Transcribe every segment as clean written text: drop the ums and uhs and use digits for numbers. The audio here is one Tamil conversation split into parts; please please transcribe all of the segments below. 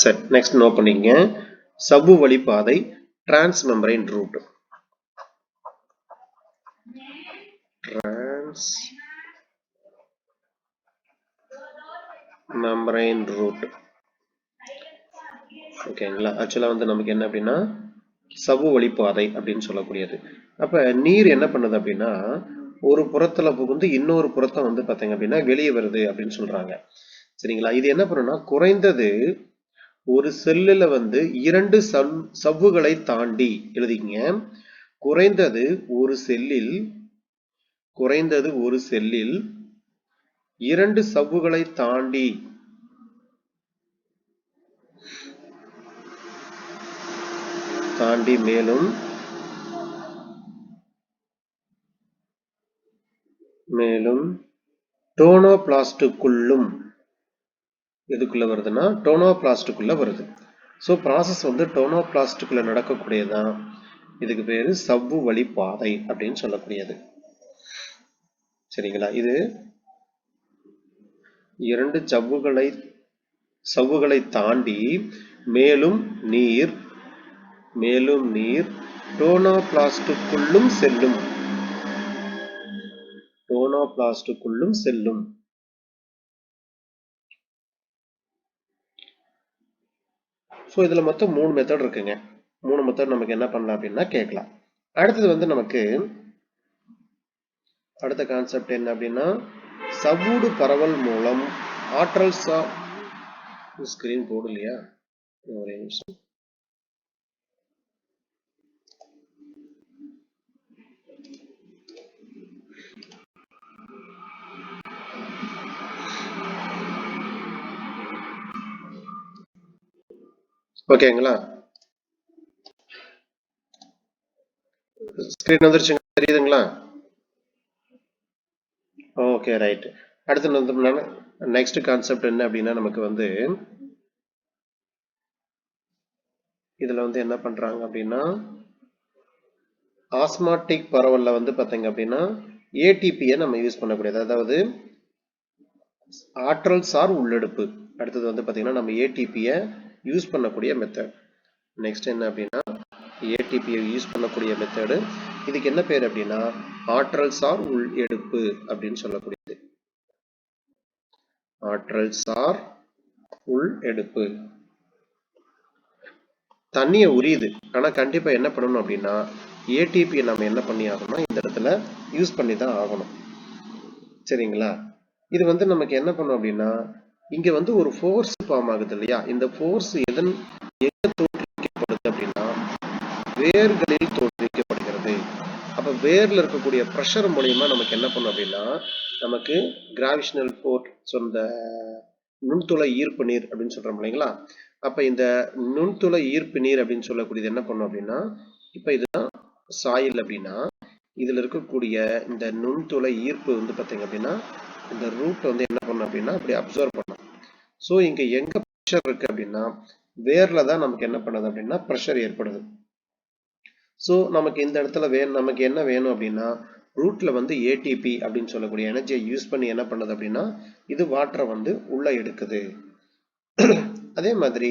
சரி, நெக்ஸ்ட் நோட் பண்ணிக்கங்க. சவ்வு வழிப்பாதை டிரான்ஸ்மெம்பரேன் ரூட். டிரான்ஸ்மெம்பரேன் ரூட். ஓகேங்களா? ஆக்சுவலா வந்து நமக்கு என்ன அப்படின்னா சவ்வு வழிப்பாதை அப்படின்னு சொல்லக்கூடியது. அப்ப நீர் என்ன பண்ணுது அப்படின்னா ஒரு புறத்துல புகுந்து இன்னொரு புறத்தை வந்து பாத்தீங்க அப்படின்னா வெளியே வருது அப்படின்னு சொல்றாங்க. சரிங்களா? இது என்ன பண்ணுன்னா குறைந்தது ஒரு செல்லுல வந்து 2 சவ்வுகளை தாண்டி எழுதிக்கங்க. குறைந்தது ஒரு செல்லில் 2 சவ்வுகளை தாண்டி மேலும் டோனோபிளாஸ்டுக்குள்ளும் எதுக்குள்ள வருதுன்னா டோனோபிளாஸ்டுக்குள்ள வருது. ஸோ ப்ராசஸ் வந்து டோனோபிளாஸ்டுக்குள்ள நடக்கக்கூடியதான். இதுக்கு பேரு சவ்வு வழிப்பாதை அப்படின்னு சொல்லக்கூடியது. சரிங்களா? இது 2 சவ்வுகளை தாண்டி மேலும் நீர் டோனோபிளாஸ்டுக்குள்ளும் செல்லும். ஸோ இதுல மொத்தம் 3 மெத்தட் இருக்குங்க. 3 மெத்தட் நமக்கு என்ன பண்ணலாம் அப்படின்னா கேட்கலாம். அடுத்தது வந்து நமக்கு அடுத்த கான்செப்ட் என்ன அப்படின்னா சவ்வூடு பரவல் மூலம் ஆற்றல் ஸ்கிரீன் போர்டு இல்லையா? ஒரே நிமிஷம். ஓகேங்களா? ஸ்கிரீன் வந்துருச்சுங்க, தெரியுதுங்களா? Okay, right. அடுத்து வந்து நெக்ஸ்ட் கான்செப்ட் என்ன அப்படின்னா நமக்கு வந்து இதுல வந்து என்ன பண்றாங்க அப்படின்னா ஆஸ்மாட்டிக் பரவல்ல வந்து பாத்தீங்க அப்படின்னா ஏடிபியை நம்ம யூஸ் பண்ணக்கூடியது, அதாவது ஆற்றல் சார் உள்ளெடுப்பு. அடுத்தது வந்து பாத்தீங்கன்னா நம்ம ஏடிபியை யூஸ் பண்ணக்கூடிய மெத்தட். நெக்ஸ்ட் என்ன அப்படின்னா ஏடிபியை யூஸ் பண்ணக்கூடிய மெத்தடு. இதுக்கு என்ன பேர் அப்படின்னா ஆற்றல் சார் உள் எடுப்பு அப்படின்னு சொல்லக்கூடியது. ஆற்றல் சார் உள் எடுப்பு. தண்ணியை உரியுது, ஆனா கண்டிப்பா என்ன பண்ணணும் அப்படின்னா ஏடிபி நம்ம என்ன பண்ணி ஆகணும், இந்த இடத்துல யூஸ் பண்ணி தான் ஆகணும். சரிங்களா? இது வந்து நமக்கு என்ன பண்ணும் அப்படின்னா இங்க வந்து ஒரு ஃபோர்ஸ் ஃபார்ம் ஆகுது இல்லையா? இந்த ஃபோர்ஸ் எங்க தோற்றுவிக்கப்படுது அப்படின்னா வேர்களில் தோற்றுவிக்கப்படுகிறது. அப்ப வேர்ல இருக்கக்கூடிய பிரஷர் மூலியமா நமக்கு என்ன பண்ணும் அப்படின்னா நமக்கு கிராவிஷனல் ஃபோர்ஸ், இந்த நுண்துளை ஈர்ப்பு நீர் அப்படின்னு சொல்றோம் இல்லைங்களா? அப்ப இந்த நுண்துளை ஈர்ப்பு நீர் அப்படின்னு சொல்லக்கூடியது என்ன பண்ணும் அப்படின்னா இப்ப இதுதான் சாயில் அப்படின்னா இதுல இருக்கக்கூடிய இந்த நுண்துளை ஈர்ப்பு வந்து பாத்தீங்க அப்படின்னா இந்த ரூட் வந்து என்ன பண்ணும் அப்படின்னா அப்படி அப்சர்வ் பண்ணும். ஸோ இங்க எங்க ப்ரெஷர் இருக்கு அப்படின்னா வேர்ல தான் நமக்கு என்ன பண்ணுது அப்படின்னா ப்ரெஷர் ஏற்படுது. ஸோ நமக்கு இந்த இடத்துல நமக்கு என்ன வேணும் அப்படின்னா ரூட்ல வந்து ஏடிபி அப்படின்னு சொல்லக்கூடிய எனர்ஜியை யூஸ் பண்ணி என்ன பண்ணுது அப்படின்னா இது வாட்டரை வந்து உள்ள எடுக்குது. அதே மாதிரி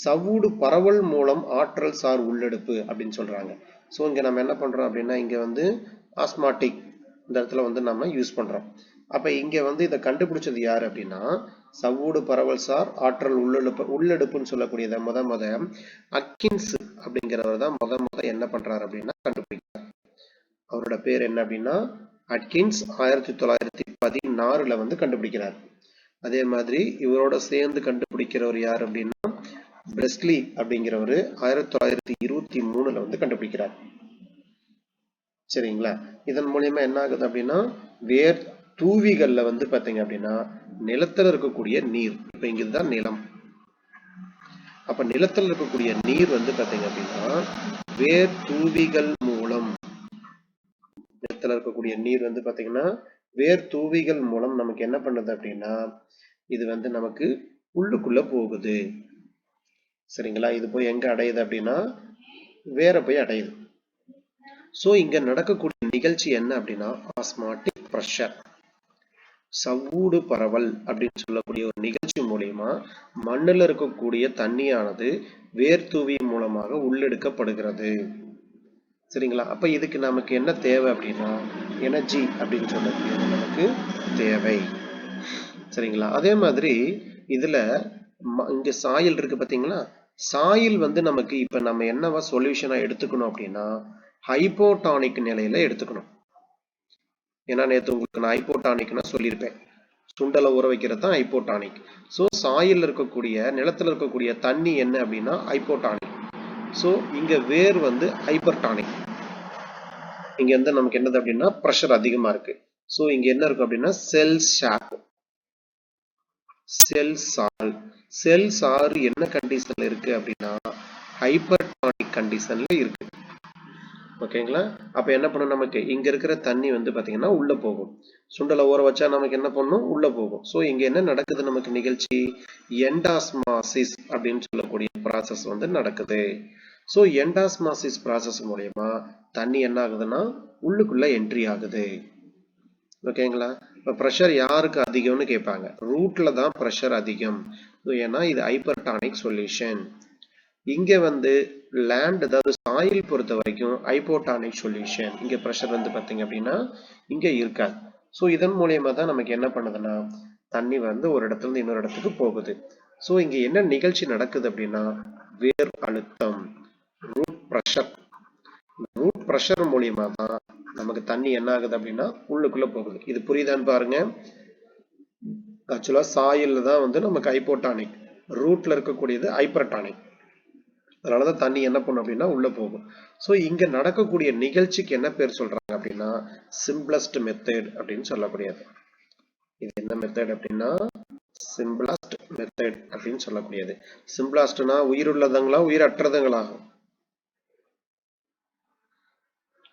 சவ்வூடு பரவல் மூலம் ஆற்றல் சார் உள்ளெடுப்பு அப்படின்னு சொல்றாங்க. ஸோ இங்க நம்ம என்ன பண்றோம் அப்படின்னா இங்க வந்து ஆஸ்மாட்டிக் இந்த இடத்துல வந்து நம்ம யூஸ் பண்றோம். அப்ப இங்க வந்து இதை கண்டுபிடிச்சது யாரு அப்படின்னா சவ்வூடு பரவல் சார் ஆற்றல் உள்ளெடுப்புன்னு சொல்லக்கூடியதை முத அட்கின்ஸ் அப்படிங்கிறவர் தான் முத என்ன பண்றாரு அப்படின்னா கண்டுபிடிக்கிறார். அவரோட பேர் என்ன அப்படின்னா அட்கின்ஸ் 1916 வந்து கண்டுபிடிக்கிறார். அதே மாதிரி இவரோட சேர்ந்து கண்டுபிடிக்கிறவர் யார் அப்படின்னா பிரெஸ்லி அப்படிங்கிறவரு 1923 வந்து கண்டுபிடிக்கிறார். சரிங்களா? இதன் மூலியமா என்ன ஆகுது அப்படின்னா வேர் தூவிகள்ல வந்து பாத்தீங்க அப்படின்னா நிலத்துல இருக்கக்கூடிய நீர், இப்ப இங்கதான் நிலம், அப்ப நிலத்தில் இருக்கக்கூடிய நீர் வந்து பாத்தீங்க அப்படின்னா வேர் தூவிகள் மூலம் நிலத்துல இருக்கக்கூடிய நீர் வந்து பாத்தீங்கன்னா வேர் தூவிகள் மூலம் நமக்கு என்ன பண்ணுது அப்படின்னா இது வந்து நமக்கு உள்ளுக்குள்ள போகுது. சரிங்களா? இது போய் எங்க அடையுது அப்படின்னா வேற போய் அடையுது. சோ இங்க நடக்கக்கூடிய நிகழ்ச்சி என்ன அப்படின்னா ஆஸ்மாட்டிக் பிரஷர். சவ்வூடு பரவல் அப்படின்னு சொல்லக்கூடிய ஒரு நிகழ்ச்சி மூலியமா மண்ணுல இருக்கக்கூடிய தண்ணியானது வேர்த்தூவி மூலமாக உள்ளெடுக்கப்படுகிறது. சரிங்களா? அப்ப இதுக்கு நமக்கு என்ன தேவை அப்படின்னா எனர்ஜி அப்படின்னு சொல்லக்கூடியது நமக்கு தேவை. சரிங்களா? அதே மாதிரி இதுல இங்க சாயில் இருக்கு பாத்தீங்களா? சாயில் வந்து நமக்கு இப்ப நம்ம என்னவா சொல்யூஷனா எடுத்துக்கணும் அப்படின்னா ஹைப்போடானிக் நிலையில எடுத்துக்கணும். ஏன்னா நேற்று உங்களுக்கு நான் ஹைப்போடானிக்னா சொல்லியிருப்பேன். சுண்டலை ஊற வைக்கிறது தான் ஹைப்போடானிக். ஸோ சாயில் இருக்கக்கூடிய நிலத்துல இருக்கக்கூடிய தண்ணி என்ன அப்படின்னா ஹைப்போடானிக். ஸோ இங்க வேர் வந்து ஹைப்பர்டானிக். இங்க வந்து நமக்கு என்னது அப்படின்னா ப்ரெஷர் அதிகமா இருக்கு. ஸோ இங்க என்ன இருக்கும் அப்படின்னா செல் ஷாப், செல் சாறு. செல் சாறு என்ன கண்டிஷன்ல இருக்கு அப்படின்னா ஹைப்பர்டானிக் கண்டிஷன்ல இருக்கு. ஓகேங்களா? அப்ப என்ன பண்ணும், நமக்கு இங்க இருக்கிற தண்ணி வந்து பாத்தீங்கன்னா உள்ள போகும். சுண்டலை ஊற வச்சா நமக்கு என்ன பண்ணும், உள்ள போகும். சோ இங்க என்ன நடக்குது நமக்கு நிகழ்ச்சி எண்டாஸ்மாசிஸ் அப்படின்னு சொல்லக்கூடிய ப்ராசஸ் வந்து நடக்குது. சோ எண்டாஸ்மாசிஸ் ப்ராசஸ் மூலமா தண்ணி என்ன ஆகுதுன்னா உள்ளுக்குள்ள என்ட்ரி ஆகுது. ஓகேங்களா? இப்ப ப்ரெஷர் யாருக்கு அதிகம்னு கேட்பாங்க. ரூட்ல தான் ப்ரெஷர் அதிகம். ஏன்னா இது ஹைப்பர்டானிக் சொல்யூஷன். இங்க வந்து லேண்ட் அதாவது சாயில் பொறுத்த வரைக்கும் ஹைப்போடானிக் சொல்யூஷன். இங்க ப்ரெஷர் வந்து பாத்தீங்க அப்படின்னா இங்க இருக்காது. ஸோ இதன் மூலியமா தான் நமக்கு என்ன பண்ணுதுன்னா தண்ணி வந்து ஒரு இடத்துல இருந்து இன்னொரு இடத்துக்கு போகுது. ஸோ இங்க என்ன நிகழ்ச்சி நடக்குது அப்படின்னா வேர் அழுத்தம், ரூட் ப்ரெஷர். ரூட் ப்ரெஷர் மூலியமா தான் நமக்கு தண்ணி என்ன ஆகுது அப்படின்னா உள்ளுக்குள்ள போகுது. இது புரியுதான்னு பாருங்க. ஆக்சுவலா சாயில்ல தான் வந்து நமக்கு ஹைப்போடானிக், ரூட்ல இருக்கக்கூடியது ஹைப்பர்டானிக். அதனாலதான் தண்ணி என்ன பண்ணும் அப்படின்னா உள்ள போகும். ஸோ இங்க நடக்கக்கூடிய நிகழ்ச்சிக்கு என்ன பேர் சொல்றாங்க அப்படின்னா சிம்பிளஸ்ட் மெத்தட் அப்படின்னு சொல்லக்கூடியது. இது என்ன மெத்தட் அப்படின்னா சிம்பிளஸ்ட் மெத்தட் அப்படின்னு சொல்லக்கூடியது. சிம்பிளஸ்ட்னா உயிருள்ளதுங்களா உயிரற்றதுங்களா?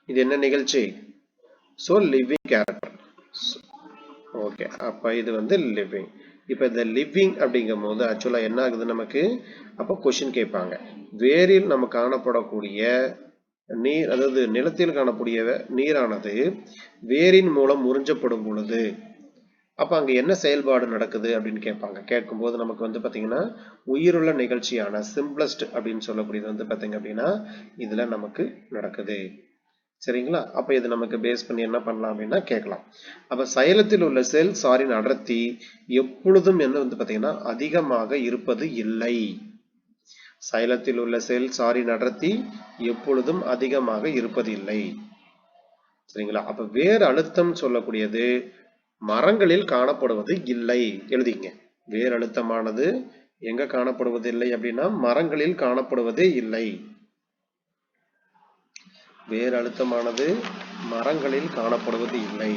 இது என்ன நிகழ்ச்சி? So living character. ஓகே, அப்ப இது வந்து லிவிங். இப்ப இந்த லிவிங் அப்படிங்கும் போது ஆக்சுவலா என்ன ஆகுது நமக்கு, அப்ப கொஸ்டின் கேட்பாங்க. வேரில் நம்ம காணப்படக்கூடிய நீர், அதாவது நிலத்தில் காணக்கூடிய நீரானது வேரின் மூலம் உறிஞ்சப்படும் பொழுது அப்ப அங்க என்ன செயல்பாடு நடக்குது அப்படின்னு கேட்பாங்க. கேட்கும்போது நமக்கு வந்து பாத்தீங்கன்னா உயிருள்ள நிகழ்ச்சியான சிம்பிளஸ்ட் அப்படின்னு சொல்லக்கூடியது வந்து பாத்தீங்க அப்படின்னா இதுல நமக்கு நடக்குது. சரிங்களா? அப்ப இது நமக்கு பேஸ் பண்ணி என்ன பண்ணலாம் அப்படின்னா கேட்கலாம். அப்ப சைலத்தில் உள்ள செல் சாரின் அடர்த்தி எப்பொழுதும் என்ன வந்து பாத்தீங்கன்னா அதிகமாக இருப்பது இல்லை. சைலத்தில் உள்ள செல் சாரின் அடர்த்தி எப்பொழுதும் அதிகமாக இருப்பதில்லை. சரிங்களா? அப்ப வேர் அழுத்தம் சொல்லக்கூடியது மரங்களில் காணப்படுவது இல்லை. எழுதிங்க. வேர் அழுத்தமானது எங்க காணப்படுவதில்லை அப்படின்னா மரங்களில் காணப்படுவதே இல்லை. வேர் அழுத்தமானது மரங்களில் காணப்படுவது இல்லை.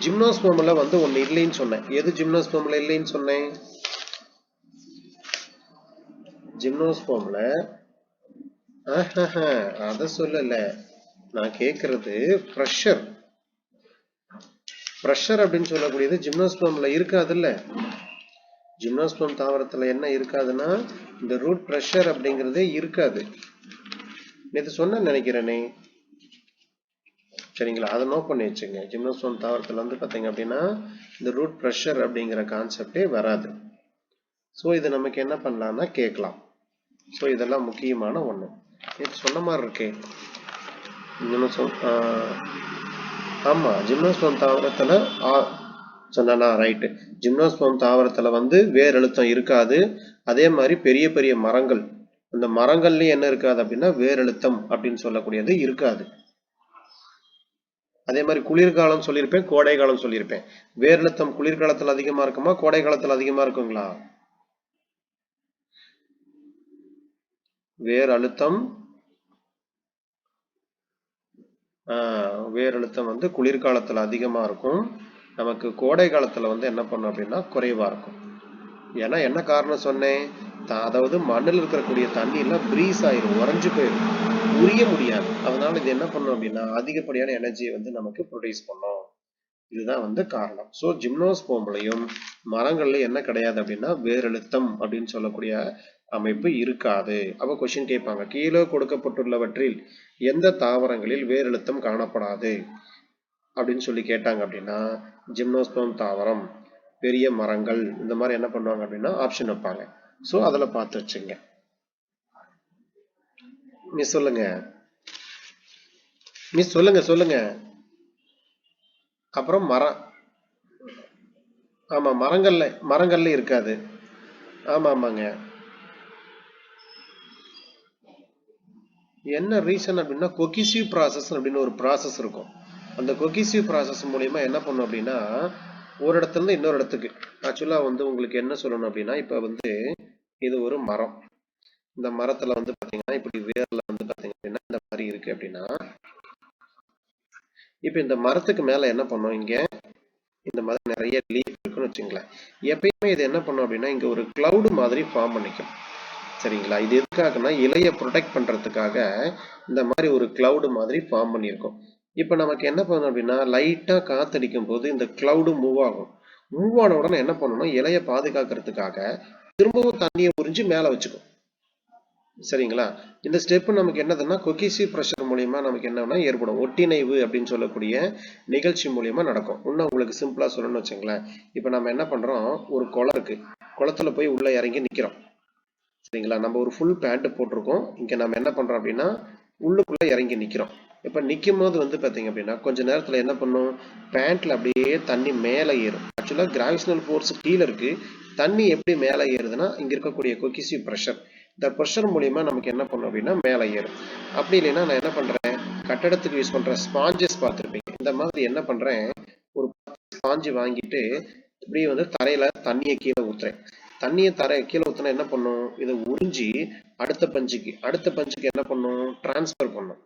ஜிம்னோஸ்போம்ல வந்து ஒன்னு இல்லைன்னு சொன்னேன். எது ஜிம்னோஸ்போம்ல இல்லைன்னு சொன்னேன்? ஜிம்னோஸ்போம்ல அத சொல்லல, நான் கேக்குறது பிரஷர். பிரஷர் அப்படின்னு சொல்லக்கூடியது ஜிம்னோஸ்போம்ல இருக்காதுல்ல. ஜிம்னோஸ்போம் தாவரத்துல என்ன இருக்காதுன்னா இந்த ரூட் பிரஷர் அப்படிங்கறதே இருக்காது. நேற்று சொன்ன நினைக்கிறேனே. சரிங்களா? அதை நோட் பண்ணி வச்சுங்க. ஜிம்னோஸ்போம் தாவரத்துல வந்து பாத்தீங்க அப்படின்னா இந்த ரூட் பிரஷர் அப்படிங்கிற கான்செப்டே வராது. ஸோ இது நமக்கு என்ன பண்ணலாம்னா கேட்கலாம். ஸோ இதெல்லாம் முக்கியமான ஒண்ணு. நேற்று சொன்ன மாதிரி இருக்கே. ஆமா, ஜிம்னோஸ்போம் தாவரத்துல சொன்னா ரைட்டு. ஜிம்னோஸ்போம் தாவரத்துல வந்து வேர் அழுத்தம் இருக்காது. அதே மாதிரி பெரிய பெரிய மரங்கள், அந்த மரங்கள்லயும் என்ன இருக்காது அப்படின்னா வேர் அழுத்தம் அப்படின்னு சொல்லக்கூடியது இருக்காது. அதே மாதிரி குளிர்காலம் சொல்லியிருப்பேன், கோடை காலம் சொல்லியிருப்பேன். வேர் அழுத்தம் குளிர்காலத்துல அதிகமா இருக்குமா கோடை காலத்துல அதிகமா இருக்குங்களா? வேர் அழுத்தம் வேர் அழுத்தம் வந்து குளிர்காலத்துல அதிகமா இருக்கும். நமக்கு கோடை காலத்துல வந்து என்ன பண்ணும் அப்படின்னா குறைவா இருக்கும். ஏன்னா என்ன காரணம் சொன்னேன், அதாவது மண்ணில் இருக்கக்கூடிய தண்ணி எல்லாம் பிரீஸ் ஆயிரும், உறைஞ்சு போயிடும், உரிய முடியாது. அதனால இது என்ன பண்ணும் அப்படின்னா அதிகப்படியான எனர்ஜியை வந்து நமக்கு ப்ரொடியூஸ் பண்ணும். இதுதான் வந்து காரணம். ஸோ ஜிம்னோஸ்போம்லையும் மரங்கள்ல என்ன கிடையாது அப்படின்னா வேரழுத்தம் அப்படின்னு சொல்லக்கூடிய அமைப்பு இருக்காது. அப்ப கொஸ்டின் கேட்பாங்க, கீழே கொடுக்கப்பட்டுள்ளவற்றில் எந்த தாவரங்களில் வேரழுத்தம் காணப்படாது? அப்படின்னு சொல்லி கேட்டாங்க அப்படின்னா ஜிம்னோஸ்பர்ம் தாவரம், பெரிய மரங்கள், இந்த மாதிரி என்ன பண்ணுவாங்க அப்படின்னா ஆப்ஷன் வைப்பாங்க. ஸோ அதில் பார்த்து வச்சுங்க. மிஸ் சொல்லுங்க, மிஸ் சொல்லுங்க சொல்லுங்க. அப்புறம் மரம், ஆமா மரங்கள்ல இருக்காது. ஆமா ஆமாங்க. என்ன ரீசன் அப்படின்னா கொகிசிவ் ப்ராசஸ் அப்படின்னு ஒரு ப்ராசஸ் இருக்கும். அந்த கொகிசிவ் ப்ராசஸ் மூலியமா என்ன பண்ணும் அப்படின்னா ஒரு இடத்துல இருந்து இன்னொரு இடத்துக்கு, ஆக்சுவலா வந்து உங்களுக்கு என்ன சொல்லணும் அப்படின்னா இப்ப வந்து இது ஒரு மரம். இந்த மரத்துல வந்து பாத்தீங்கன்னா இப்படி வேர்ல வந்து பாத்தீங்க அப்படின்னா இந்த மாதிரி இருக்கு அப்படின்னா இப்ப இந்த மரத்துக்கு மேல என்ன பண்ணும், இங்க இந்த மாதிரி நிறைய லீஃப் இருக்குன்னு வச்சுங்களேன். எப்பயுமே இது என்ன பண்ணும் அப்படின்னா இங்க ஒரு கிளவுட் மாதிரி ஃபார்ம் பண்ணிக்கும். சரிங்களா? இது எதுக்காகனா இலையை ப்ரொடெக்ட் பண்றதுக்காக இந்த மாதிரி ஒரு கிளவுட் மாதிரி ஃபார்ம் பண்ணியிருக்கோம். இப்ப நமக்கு என்ன பண்ணும் அப்படின்னா லைட்டா காத்தடிக்கும் போது இந்த கிளவுடு மூவ் ஆகும். மூவ் ஆன உடனே என்ன பண்ணணும், இலையை பாதுகாக்கிறதுக்காக திரும்பவும் தண்ணியை உறிஞ்சு மேல வச்சுக்கும். சரிங்களா? இந்த ஸ்டெப் நமக்கு என்னதுன்னா கொகிசிவ் ப்ரெஷர் மூலியமா நமக்கு என்னன்னா ஏற்படும் ஒட்டிணைவு அப்படின்னு சொல்லக்கூடிய நிகழ்ச்சி மூலியமா நடக்கும். இன்னும் உங்களுக்கு சிம்பிளா சொல்லணும்னு வச்சுங்களேன். இப்ப நம்ம என்ன பண்றோம், ஒரு குளம் இருக்கு, குளத்துல போய் உள்ள இறங்கி நிக்கிறோம். சரிங்களா? நம்ம ஒரு ஃபுல் பேண்ட் போட்டிருக்கோம். இங்க நம்ம என்ன பண்றோம் அப்படின்னா உள்ளுக்குள்ள இறங்கி நிக்கிறோம். இப்ப நிக்கும் போது வந்து பாத்தீங்க அப்படின்னா கொஞ்ச நேரத்துல என்ன பண்ணும், பேண்ட்ல அப்படியே தண்ணி மேல ஏறும். ஆக்சுவலா கிராவிடேஷனல் ஃபோர்ஸ் கீழே இருக்கு, தண்ணி எப்படி மேல ஏறுதுன்னா இங்க இருக்கக்கூடிய கொகிசிவ் ப்ரெஷர், இந்த ப்ரெஷர் மூலியமா நமக்கு என்ன பண்ணும் அப்படின்னா மேல ஏறும். அப்படி இல்லைன்னா நான் என்ன பண்றேன், கட்டடத்துக்கு யூஸ் பண்ற ஸ்பாஞ்சஸ் பார்த்துருப்பீங்க. இந்த மாதிரி என்ன பண்றேன், ஒரு ஸ்பாஞ்சு வாங்கிட்டு இப்படியே வந்து தரையில தண்ணியை கீழே ஊத்துறேன். தண்ணியை கீழே ஊத்துனா என்ன பண்ணும், இதை உறிஞ்சி அடுத்த பஞ்சுக்கு என்ன பண்ணும், டிரான்ஸ்பர் பண்ணும்.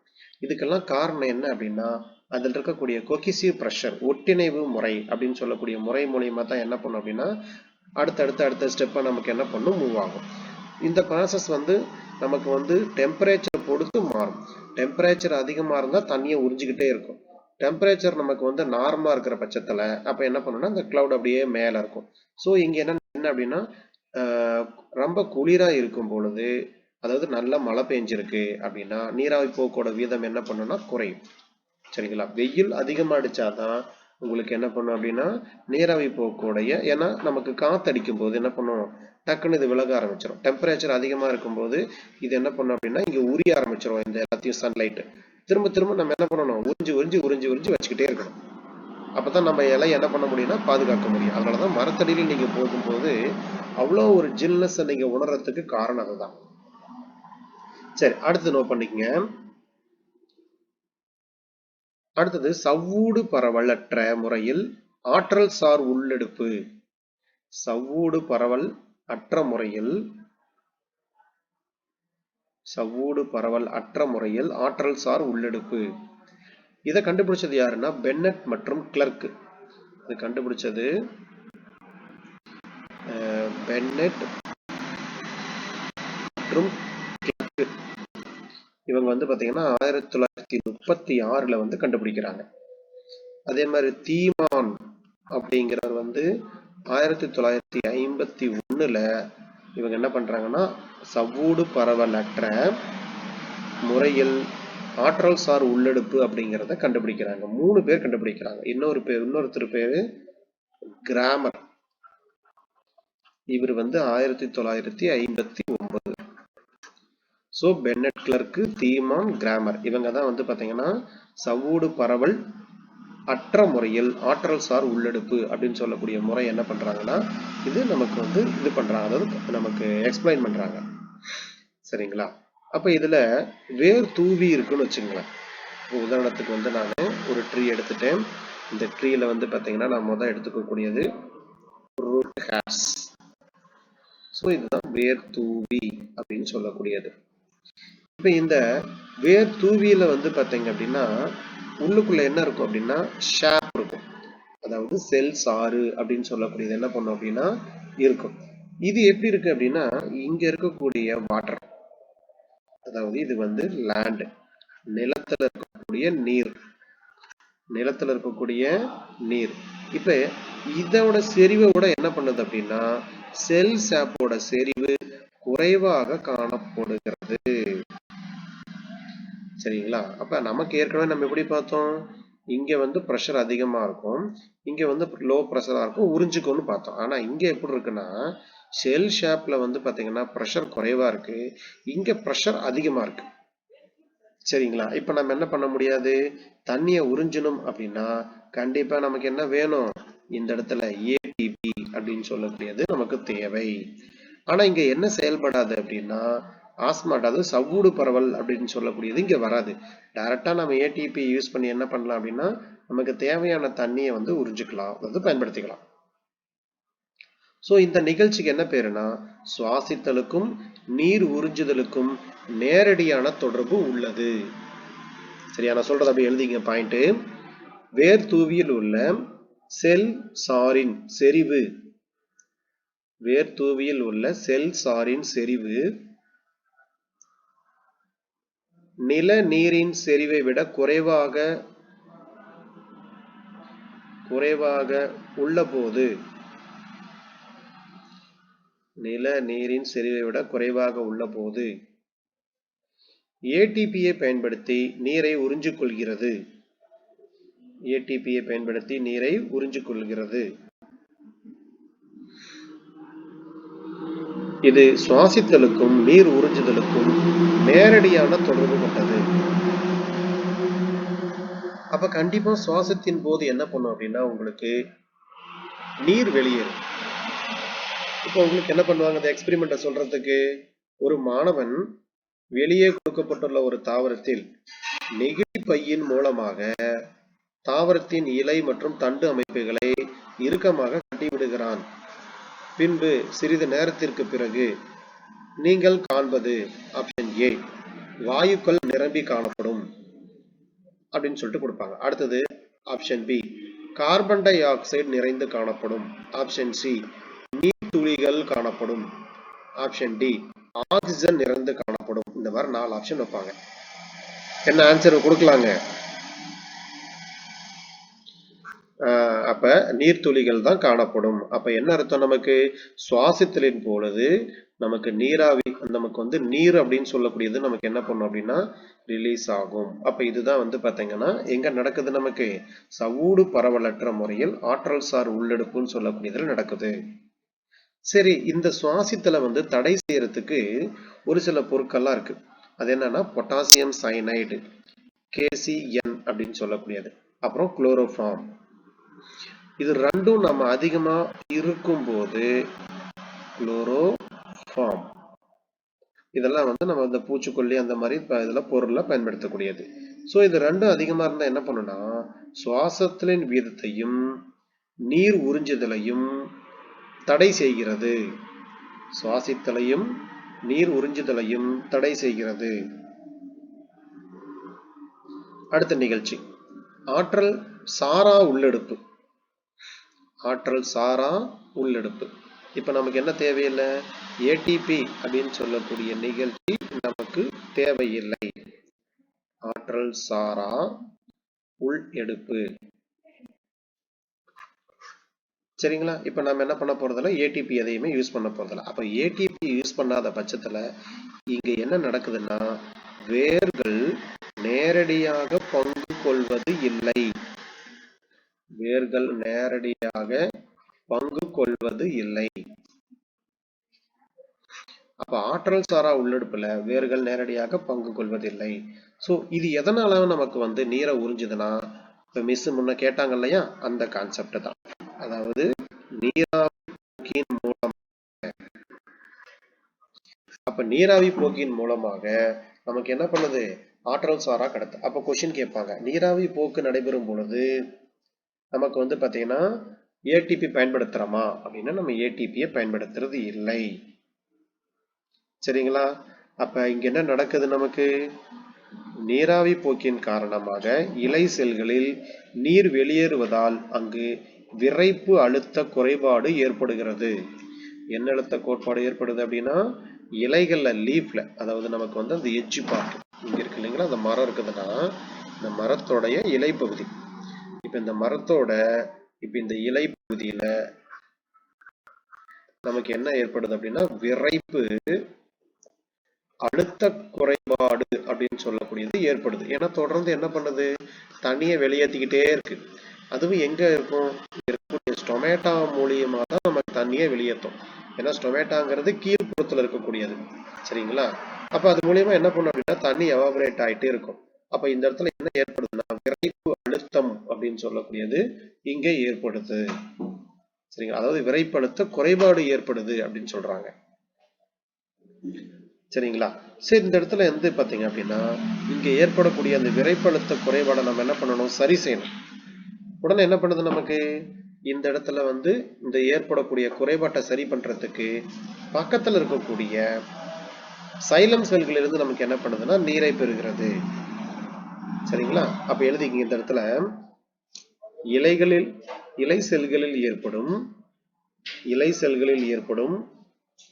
இதுக்கெல்லாம் காரணம் என்ன அப்படின்னா அதில் இருக்கக்கூடிய கொகிசிவ் ப்ரெஷர், ஒட்டிணைவு முறை அப்படின்னு சொல்லக்கூடிய முறை மூலியமா தான் என்ன பண்ணும் அப்படின்னா அடுத்த ஸ்டெப்பை நமக்கு என்ன பண்ணும், மூவ் ஆகும். இந்த ப்ராசஸ் வந்து நமக்கு வந்து டெம்பரேச்சர் பொறுத்து மாறும். டெம்பரேச்சர் அதிகமா இருந்தா தண்ணியை உறிஞ்சிக்கிட்டே இருக்கும். டெம்பரேச்சர் நமக்கு வந்து நார்மலா இருக்கிற பட்சத்துல அப்ப என்ன பண்ணணும்னா இந்த கிளவுட் அப்படியே மேல இருக்கும். ஸோ இங்க என்ன அப்படின்னா ரொம்ப குளிரா இருக்கும் பொழுது, அதாவது நல்ல மழை பெஞ்சிருக்கு அப்படின்னா நீராவி போக்கோட வீதம் என்ன பண்ணும்னா குறையும். சரிங்களா? வெயில் அதிகமா அடிச்சாதான் உங்களுக்கு என்ன பண்ணும் அப்படின்னா நீராவி போக்குடைய, ஏன்னா நமக்கு காத்தடிக்கும் போது என்ன பண்ணும், டக்குன்னு இது விலக ஆரம்பிச்சிடும். டெம்பரேச்சர் அதிகமா இருக்கும்போது இது என்ன பண்ணும் அப்படின்னா இங்க உரிய ஆரம்பிச்சிடும் இந்த எல்லாத்தையும் சன்லைட். திரும்ப திரும்ப நம்ம என்ன பண்ணணும், உறிஞ்சி வச்சுக்கிட்டே இருக்கணும். அப்பதான் நம்ம இலை என்ன பண்ண முடியும்னா பாதுகாக்க முடியும். அதனாலதான் மரத்தடியில் நீங்க போகும்போது அவ்வளோ ஒரு ஜில்னஸ் நீங்க உணர்றதுக்கு காரணம் அதுதான். சரி, அடுத்து நோட் பண்ணிக்கங்க. அடுத்தது சவ்வூடு பரவல் அற்ற முறையில் ஆற்றல் சார் உள்ளெடுப்பு. சவ்வூடு பரவல் அற்ற முறையில் ஆற்றல் சார் உள்ளெடுப்பு. இதை கண்டுபிடிச்சது யாருன்னா பென்னட் மற்றும் கிளர்க். இது கண்டுபிடிச்சது பென்னட் மற்றும் கிளர்க். இவங்க வந்து பாத்தீங்கன்னா 1936 வந்து கண்டுபிடிக்கிறாங்க. அதே மாதிரி தீமான் அப்படிங்கிறவர் வந்து 1951 இவங்க என்ன பண்றாங்கன்னா சவ்வூடு பரவல் அற்ற முறையில் ஆற்றல் சார் உள்ளெடுப்பு அப்படிங்கிறத கண்டுபிடிக்கிறாங்க. 3 பேர் கண்டுபிடிக்கிறாங்க. இன்னொருத்தர் பேரு கிராமர். இவர் வந்து 1959. சோ பென்னட் கிளர்க், தீமான், கிராமர் இவங்க தான் வந்து பாத்தீங்கன்னா சவ்வூடு பரவல் அற்ற முறையில் ஆற்றல் சார் உள்ளெடுப்பு அப்படின்னு சொல்லக்கூடிய முறை என்ன பண்றாங்கன்னா இது நமக்கு வந்து இது பண்றாங்க, அதாவது நமக்கு எக்ஸ்பிளைன் பண்றாங்க. சரிங்களா? அப்ப இதுல வேர் தூவி இருக்குன்னு வச்சுங்களேன். உதாரணத்துக்கு வந்து நான் ஒரு ட்ரீ எடுத்துட்டேன். இந்த ட்ரீல வந்து பாத்தீங்கன்னா நான் முதல் எடுத்துக்கக்கூடியது ரூட் ஹேர்ஸ். ஸோ இதுதான் வேர் தூவி அப்படின்னு சொல்லக்கூடியது. இப்ப இந்த வேர் தூவியில வந்து பாத்தீங்க அப்படின்னா உள்ளுக்குள்ள என்ன இருக்கும் அப்படின்னா ஷாப் இருக்கும், அதாவது செல் சாறு அப்படின்னு சொல்லக்கூடியது என்ன பண்ணும் அப்படின்னா இருக்கும். இது எப்படி இருக்கு அப்படின்னா இங்க இருக்கக்கூடிய வாட்டர், அதாவது இது வந்து லேண்ட், நிலத்துல இருக்கக்கூடிய நீர். இப்ப இதோட செறிவை விட என்ன பண்ணுது அப்படின்னா செல் சாப்போட செறிவு குறைவாக காணப்படுகிறது. சரிங்களா? அப்ப நமக்கு ஏற்கனவே நம்ம எப்படி பார்த்தோம், இங்க வந்து ப்ரெஷர் அதிகமா இருக்கும், இங்க வந்து லோ ப்ரெஷரா இருக்கும், உறிஞ்சுக்கும்னு பார்த்தோம். ஆனா இங்க எப்படி இருக்குன்னா ஷெல் ஷேப்ல வந்து பாத்தீங்கன்னா ப்ரெஷர் குறைவா இருக்கு, இங்க ப்ரெஷர் அதிகமா இருக்கு. சரிங்களா? இப்ப நம்ம என்ன பண்ண முடியாது, தண்ணியை உறிஞ்சணும் அப்படின்னா கண்டிப்பா நமக்கு என்ன வேணும், இந்த இடத்துல ஏடிபி அப்படின்னு சொல்லக்கூடியது நமக்கு தேவை. ஆனா இங்க என்ன செயல்படாது அப்படின்னா ஆஸ்மாட், அதாவது சவ்வூடு பரவல் அப்படின்னு சொல்லக்கூடியது இங்க வராது. டைரக்டா நம்ம ஏடிபி யூஸ் பண்ணி என்ன பண்ணலாம் அப்படின்னா நமக்கு தேவையான தண்ணியை வந்து உறிஞ்சிக்கலாம், வந்து பயன்படுத்திக்கலாம். சோ இந்த நிகழ்ச்சிக்கு என்ன பேருனா சுவாசித்தலுக்கும் நீர் உறிஞ்சுதலுக்கும் நேரடியான தொடர்பு உள்ளது. சரியா, நான் சொல்றது அப்படி எழுதிங்க பாயிண்ட். வேர் தூவியில் உள்ள செல் சாரின் செறிவு, வேர் தூவியில் உள்ள செல் சாரின் செறிவு நில நீரின் செறிவை விட குறைவாக உள்ளபோது, நில நீரின் செறிவை விட குறைவாக உள்ளபோது ஏடிபியை பயன்படுத்தி நீரை உறிஞ்சிக் கொள்கிறது. ஏடிபியை பயன்படுத்தி நீரை உறிஞ்சிக் கொள்கிறது. இது சுவாசித்தலுக்கும் நீர் உறிஞ்சுதலுக்கும் நேரடியான தொடர்பு கொண்டது. அப்ப கண்டிப்பா சுவாசத்தின் போது என்ன பண்ணும் அப்படின்னா உங்களுக்கு நீர் வெளியேறும். இப்போ உங்களுக்கு என்ன பண்ணுவாங்க இந்த எக்ஸ்பெரிமெண்ட்டை சொல்றதுக்கு, ஒரு மாணவன் வெளியே கொடுக்கப்பட்டுள்ள ஒரு தாவரத்தில் நெகிழி பையின் மூலமாக தாவரத்தின் இலை மற்றும் தண்டு அமைப்புகளை இறுக்கமாக கட்டிவிடுகிறான். பின்பு சிறிது நேரத்திற்கு பிறகு நீங்கள் காண்பது ஆப்ஷன் ஏ, வாயுக்கள் நிரம்பி காணப்படும் அப்படின்னு சொல்லிட்டு கொடுப்பாங்க. அடுத்தது option B, carbon dioxide நிறைந்து காணப்படும். ஆப்ஷன் சி, நீர் துளிகள் காணப்படும். ஆப்ஷன் டி, ஆக்சிஜன் நிறைந்து காணப்படும். இந்த மாதிரி 4 ஆப்ஷன் வைப்பாங்க. என்ன ஆன்சர் கொடுக்கலாங்க? அப்ப நீர்த்துளிகள் தான் காணப்படும். அப்ப என்ன அர்த்தம், நமக்கு சுவாசித்தலின் பொழுது நமக்கு நீராவி, நமக்கு வந்து நீர் அப்படின்னு சொல்லக்கூடியது நமக்கு என்ன பண்ணும் அப்படின்னா ரிலீஸ் ஆகும். அப்ப இதுதான் வந்து பாத்தீங்கன்னா எங்க நடக்குது, நமக்கு சவ்வூடு பரவலற்ற முறையில் ஆற்றல் சார் உள்ளெடுப்புன்னு சொல்லக்கூடியதுல நடக்குது. சரி, இந்த சுவாசித்தலை வந்து தடை செய்யறதுக்கு ஒரு சில பொருட்கள்லாம் இருக்கு. அது என்னன்னா பொட்டாசியம் சயனைடு, KCN அப்படின்னு சொல்லக்கூடியது, அப்புறம் குளோரோஃபார்ம். இது ரெண்டும் நம்ம அதிகமா இருக்கும் போது குளோரோஃபார்ம், இதெல்லாம் வந்து நம்ம இந்த பூச்சிக்கொல்லி அந்த மாதிரி இதெல்லாம் பொருள்ல பயன்படுத்தக்கூடியது. ஸோ இது ரெண்டும் அதிகமா இருந்தா என்ன பண்ணுனா சுவாசத்தின் வீதத்தையும் நீர் உறிஞ்சுதலையும் தடை செய்கிறது. சுவாசித்தலையும் நீர் உறிஞ்சுதலையும் தடை செய்கிறது. அடுத்த நிகழ்ச்சி ஆற்றல் சாரா உள்ளெடுப்பு. ஆற்றல் சாரா உள்ளெடுப்பு. இப்ப நமக்கு என்ன தேவையில்லை, ஏடிபி அப்படின்னு சொல்லக்கூடிய நிகழ்ச்சி நமக்கு தேவையில்லை. ஆற்றல் சாரா உள் எடுப்பு. சரிங்களா? இப்ப நம்ம என்ன பண்ண போறதில்ல, ஏடிபி எதையுமே யூஸ் பண்ண போறதில்ல. அப்ப ஏடிபி யூஸ் பண்ணாத பட்சத்துல இங்க என்ன நடக்குதுன்னா வேர்கள் நேரடியாக பங்கு கொள்வது இல்லை. வேர்கள் நேரடியாக பங்கு கொள்வது இல்லை. அப்ப ஆற்றல் சாரா உள்ளெடுப்புல வேர்கள் நேரடியாக பங்கு கொள்வதில்லை. சோ இது எதனால நமக்கு வந்து நீரை உறிஞ்சுதுன்னா, இப்ப மிஸ் முன்ன கேட்டாங்க இல்லையா, அந்த கான்செப்ட் தான். அதாவது நீராவி போக்கின் மூலமாக, அப்ப நீராவி போக்கின் மூலமாக நமக்கு என்ன பண்ணுது, ஆற்றல் சாரா கடத்து. அப்ப கொஸ்டின் கேட்பாங்க, நீராவி போக்கு நடைபெறும் பொழுது நமக்கு வந்து பாத்தீங்கன்னா ஏடிபி பயன்படுத்துறோமா அப்படின்னா நம்ம ஏடிபியை பயன்படுத்துறது இல்லை. சரிங்களா? அப்ப இங்க என்ன நடக்குது, நமக்கு நீராவி போக்கின் காரணமாக இலை செல்களில் நீர் வெளியேறுவதால் அங்கு விறைப்பு அழுத்த குறைபாடு ஏற்படுகிறது. என்ன அழுத்த கோட்பாடு ஏற்படுது அப்படின்னா இலைகள்ல லீஃப்ல, அதாவது நமக்கு வந்து அந்த எட்ஜ் பார்ட் இங்க இருக்கு இல்லைங்களா, அந்த மரம் இருக்குதுன்னா இந்த மரத்தோடைய இலை பகுதி, இப்ப இந்த மரத்தோட இப்ப இந்த இலை பகுதியில நமக்கு என்ன ஏற்படுது அப்படின்னா விறைப்பு அழுத்த குறைபாடு அப்படின்னு சொல்லக்கூடியது ஏற்படுது. ஏன்னா தொடர்ந்து என்ன பண்ணுது, தண்ணியை வெளியேற்றிக்கிட்டே இருக்கு. அதுவும் எங்க இருக்கும்? ஸ்டொமேட்டா மூலியமா தான் நமக்கு தண்ணியை வெளியேற்றும். ஏன்னா ஸ்டொமேட்டாங்கிறது கீழ்ப்புறத்துல இருக்கக்கூடியது. சரிங்களா? அப்ப அது மூலியமா என்ன பண்ணும் அப்படின்னா தண்ணி எவாபரேட் ஆயிட்டே இருக்கும். அப்ப இந்த இடத்துல என்ன ஏற்படுதுன்னா விரைப்பு அழுத்தம் அப்படின்னு சொல்லக்கூடியது இங்க ஏற்படுது. சரிங்களா? அதாவது விரைப்பழுத்த குறைபாடு ஏற்படுது அப்படின்னு சொல்றாங்க. சரிங்களா? சரி, இந்த இடத்துல வந்து பாத்தீங்க அப்படின்னா இங்க ஏற்படக்கூடிய அந்த விரைப்பழுத்த குறைபாடை நம்ம என்ன பண்ணணும்? சரி செய்யணும். உடனே என்ன பண்ணுது நமக்கு? இந்த இடத்துல வந்து இந்த ஏற்படக்கூடிய குறைபாட்டை சரி பண்றதுக்கு பக்கத்துல இருக்கக்கூடிய சைலம் செல்கள் இருந்து நமக்கு என்ன பண்ணுதுன்னா நீரை பெறுகிறது. சரிங்களா? அப்ப எழுதிங்க இந்த இடத்துல இலை செல்களில் ஏற்படும்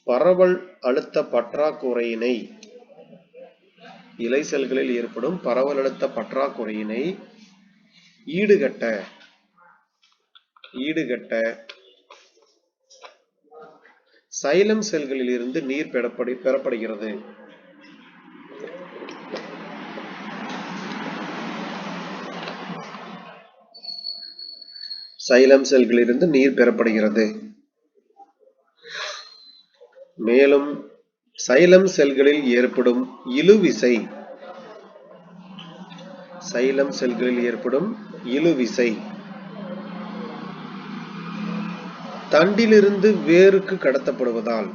பரவல் அழுத்த பற்றாக்குறையினை ஈடுகட்ட சைலம் செல்களில் இருந்து நீர் பெறப்படுகிறது. மேலும் சைலம் செல்களில் ஏற்படும் இழுவிசை தண்டிலிருந்து வேருக்கு கடத்தப்படுவதால்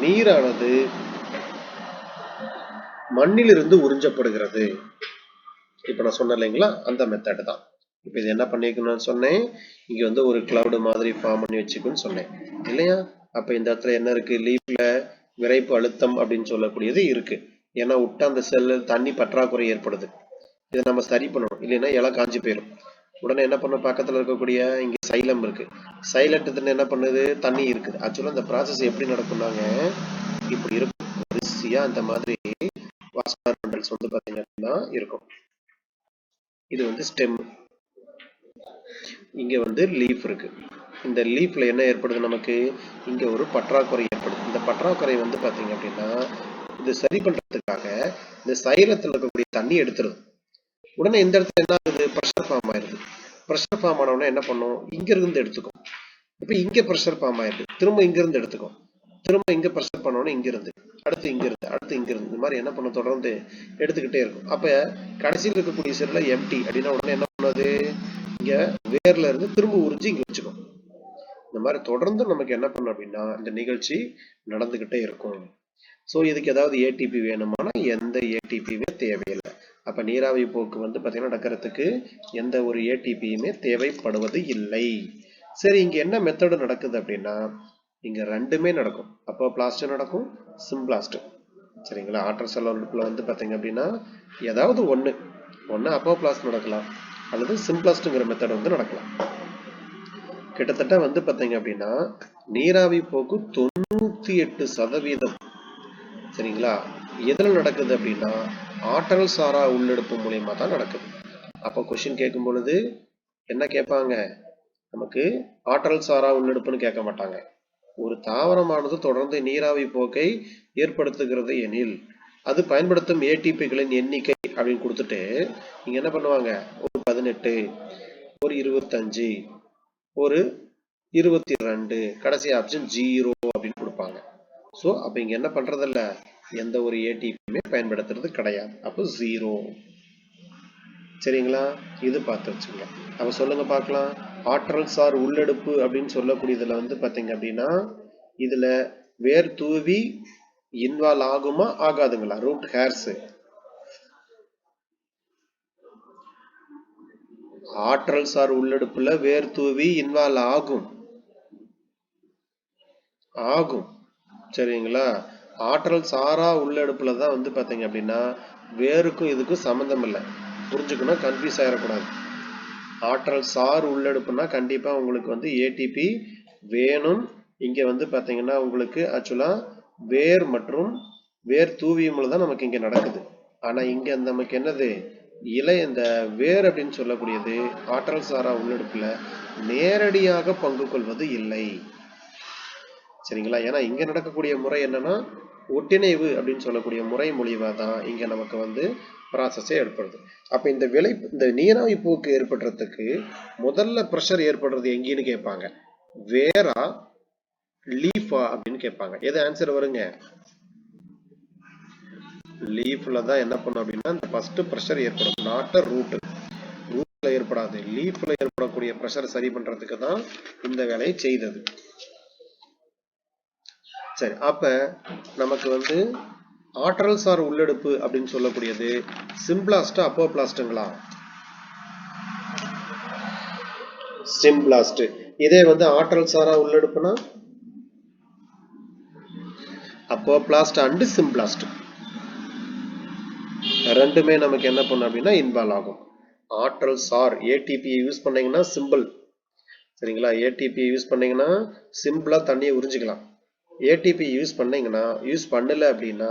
நீரானது மண்ணிலிருந்து உறிஞ்சப்படுகிறது. இப்ப நான் சொன்னேன் இல்லைங்களா, அந்த மெத்தட் தான். இப்ப இது என்ன பண்ணிக்கணும்னு சொன்னேன், இங்க வந்து ஒரு கிளவுட் மாதிரி ஃபார்ம் பண்ணி வச்சுக்கணும்னு சொன்னேன் இல்லையா? அப்ப இந்த இடத்துல என்ன இருக்கு? லீஃப்ல விரைப்பு அழுத்தம் அப்படின்னு சொல்லக்கூடியது இருக்கு. ஏன்னா விட்டா அந்த செல்ல தண்ணி பற்றாக்குறை ஏற்படுது. இதை நம்ம சரி பண்ணணும், இல்லைன்னா இலை காஞ்சி போயிடும். உடனே என்ன பண்ண, பக்கத்துல இருக்கக்கூடிய இங்க சைலம் இருக்கு. சைலண்ட் என்ன பண்ணுது? தண்ணி இருக்குது. ஆக்சுவலா இந்த ப்ராசஸ் எப்படி நடக்கும்னாங்க இப்படி இருக்கும். வரிசையா அந்த மாதிரி வாஸ்குலர் பண்டல்ஸ் வந்து பாத்தீங்க அப்படின்னா இருக்கும். இது வந்து ஸ்டெம், இங்க வந்து லீஃப் இருக்கு. இந்த லீஃப்ல என்ன ஏற்படுது? நமக்கு இங்க ஒரு பற்றாக்குறை ஏற்படுது. இந்த பற்றாக்குறை வந்து பாத்தீங்க அப்படின்னா இது சரி பண்றதுக்காக இந்த சைலத்துல இருக்கக்கூடிய தண்ணி எடுத்துருது. உடனே இந்த இடத்துல என்ன ஆகுது? ப்ரெஷர் ஃபார்ம் ஆயிருது. ப்ரெஷர் ஃபார்ம் ஆனவுடனே என்ன பண்ணும்? இங்க இருந்து எடுத்துக்கும். இப்ப இங்க ப்ரெஷர் ஃபார்ம் ஆயிருது, திரும்ப இங்க இருந்து எடுத்துக்கும். திரும்ப இங்க ப்ரெஷர் பண்ணோட இங்க இருந்து அடுத்து இங்க இருந்து இந்த மாதிரி என்ன பண்ண தொடர்ந்து எடுத்துக்கிட்டே இருக்கும். அப்ப கடைசியில் இருக்கக்கூடிய செல்ல எம்டி அப்படின்னா உடனே என்ன பண்ணாது? இங்க வேர்ல இருந்து திரும்ப உறிஞ்சி இங்க வச்சுக்கும். இந்த மாதிரி தொடர்ந்து நமக்கு என்ன பண்ணும் அப்படின்னா இந்த நிகழ்ச்சி நடந்துகிட்டே இருக்கும். ஸோ இதுக்கு ஏதாவது ஏடிபி வேணுமானா எந்த ஏடிபியுமே தேவையில்லை. அப்ப நீராவி போக்கு வந்து பாத்தீங்கன்னா நடக்கிறதுக்கு எந்த ஒரு ஏடிபியுமே தேவைப்படுவது இல்லை. சரி, இங்க என்ன மெத்தடு நடக்குது அப்படின்னா இங்க ரெண்டுமே நடக்கும். அப்போ பிளாஸ்ட் நடக்கும், சிம்பிளாஸ்ட். சரிங்களா? ஆற்றல் செல் உறுப்புல வந்து பாத்தீங்க அப்படின்னா ஏதாவது ஒண்ணு அப்போ பிளாஸ்ட் நடக்கலாம் அல்லது சிம்பிளாஸ்ட்ங்கிற மெத்தட் வந்து நடக்கலாம். கிட்டத்தட்ட வந்து பாத்தீங்க அப்படின்னா நீராவி போக்கு 98% சரிங்களா எதுல நடக்குது அப்படின்னா ஆற்றல் சாரா உள்ளெடுப்பு மூலியமா தான் நடக்குது. அப்போ கொஸ்டின் கேட்கும் பொழுது என்ன கேட்பாங்க? நமக்கு ஆற்றல் சாரா உள்ளெடுப்புன்னு கேட்க மாட்டாங்க. ஒரு தாவரமானது தொடர்ந்து நீராவி போக்கை ஏற்படுத்துகிறது எனில் அது பயன்படுத்தும் ஏடிபிகளின் எண்ணிக்கை அப்படின்னு கொடுத்துட்டு நீங்க என்ன பண்ணுவாங்க? ஒரு 18, ஒரு 25, ஒரு 22, கடைசி ஆப்ஷன் 0 அப்படின்னு கொடுப்பாங்க. ஸோ அப்ப இங்க என்ன பண்றதில்ல, எந்த ஒரு ஏடிபியுமே பயன்படுத்துறது கிடையாது. அப்போ 0. சரிங்களா? இது பார்த்து வச்சுங்க. அப்ப சொல்லுங்க பார்க்கலாம். ஆற்றல் சார் உள்ளெடுப்பு அப்படின்னு சொல்லக்கூடியதுல வந்து பாத்தீங்க அப்படின்னா இதுல வேர் தூவி இன்வால்வ் ஆகுமா ஆகாதுங்களா? ரூட் ஹேர்ஸ் ஆற்றல் சார் உள்ளெடுப்புல வேர் தூவி இன்வால்வ் ஆகும். சரிங்களா? ஆற்றல் சாரா உள்ளெடுப்புல தான் வந்து பாத்தீங்க அப்படின்னா வேருக்கும் இதுக்கும் சம்பந்தம் இல்லை. புரிஞ்சுக்கணும், கன்ஃபியூஸ் ஆயிடக்கூடாது. ஆற்றல் சார் உள்ளெடுப்புனா கண்டிப்பா உங்களுக்கு வந்து ஏடிபி வேணும். இங்க வந்து பாத்தீங்கன்னா உங்களுக்கு ஆக்சுவலா வேர் மற்றும் வேர் தூவியமுல தான் நமக்கு இங்க நடக்குது. ஆனா இங்க நமக்கு என்னது இலை, இந்த வேர் அப்படின்னு சொல்லக்கூடியது ஆற்றல் சாரா உள்ளெடுப்புல நேரடியாக பங்கு கொள்வது இல்லை. சரிங்களா? ஏன்னா இங்க நடக்கக்கூடிய முறை என்னன்னா ஒட்டிணைவு அப்படின்னு சொல்லக்கூடிய முறை மூலியமா தான் இங்க நமக்கு வந்து ப்ராசஸே ஏற்படுது. அப்ப இந்த நீராவி போக்கு ஏற்படுறதுக்கு முதல்ல ப்ரெஷர் ஏற்படுறது எங்கேன்னு கேட்பாங்க. வேரா லீஃபா அப்படின்னு கேட்பாங்க. எது ஆன்சர் வருங்க? லீஃப்ல தான் என்ன பண்ணும் அப்படின்னா இந்த ஃபர்ஸ்ட் ப்ரெஷர் ஏற்படும், நாட் ரூட். ரூட்ல ஏற்படாது, லீஃப்ல ஏற்படக்கூடிய ப்ரெஷர் சரி பண்றதுக்கு தான் இந்த வேலையை செய்தது. சரி, அப்ப நமக்கு வந்து ஆற்றல் சார் உள்ளெடுப்பு அப்படின்னு சொல்லக்கூடியது சிம்பிளாஸ்ட் அப்போபிளாஸ்ட்ங்களா? சிம்பிளாஸ்ட். இதே வந்து ஆற்றல் சாரா உள்ளெடுப்புனா அப்போபிளாஸ்ட் அண்ட் சிம்பிளாஸ்ட் ரெண்டுமே நமக்கு என்ன பண்ணும் அப்படின்னா இன்வால்வ் ஆகும். ஆற்றல் சார் ஏடிபியை யூஸ் பண்ணீங்கன்னா சிம்பிள், சரிங்களா? ஏடிபி யூஸ் பண்ணீங்கன்னா சிம்பிளா தண்ணியை உறிஞ்சிக்கலாம். ஏடிபி யூஸ் பண்ணீங்கன்னா, யூஸ் பண்ணல அப்படின்னா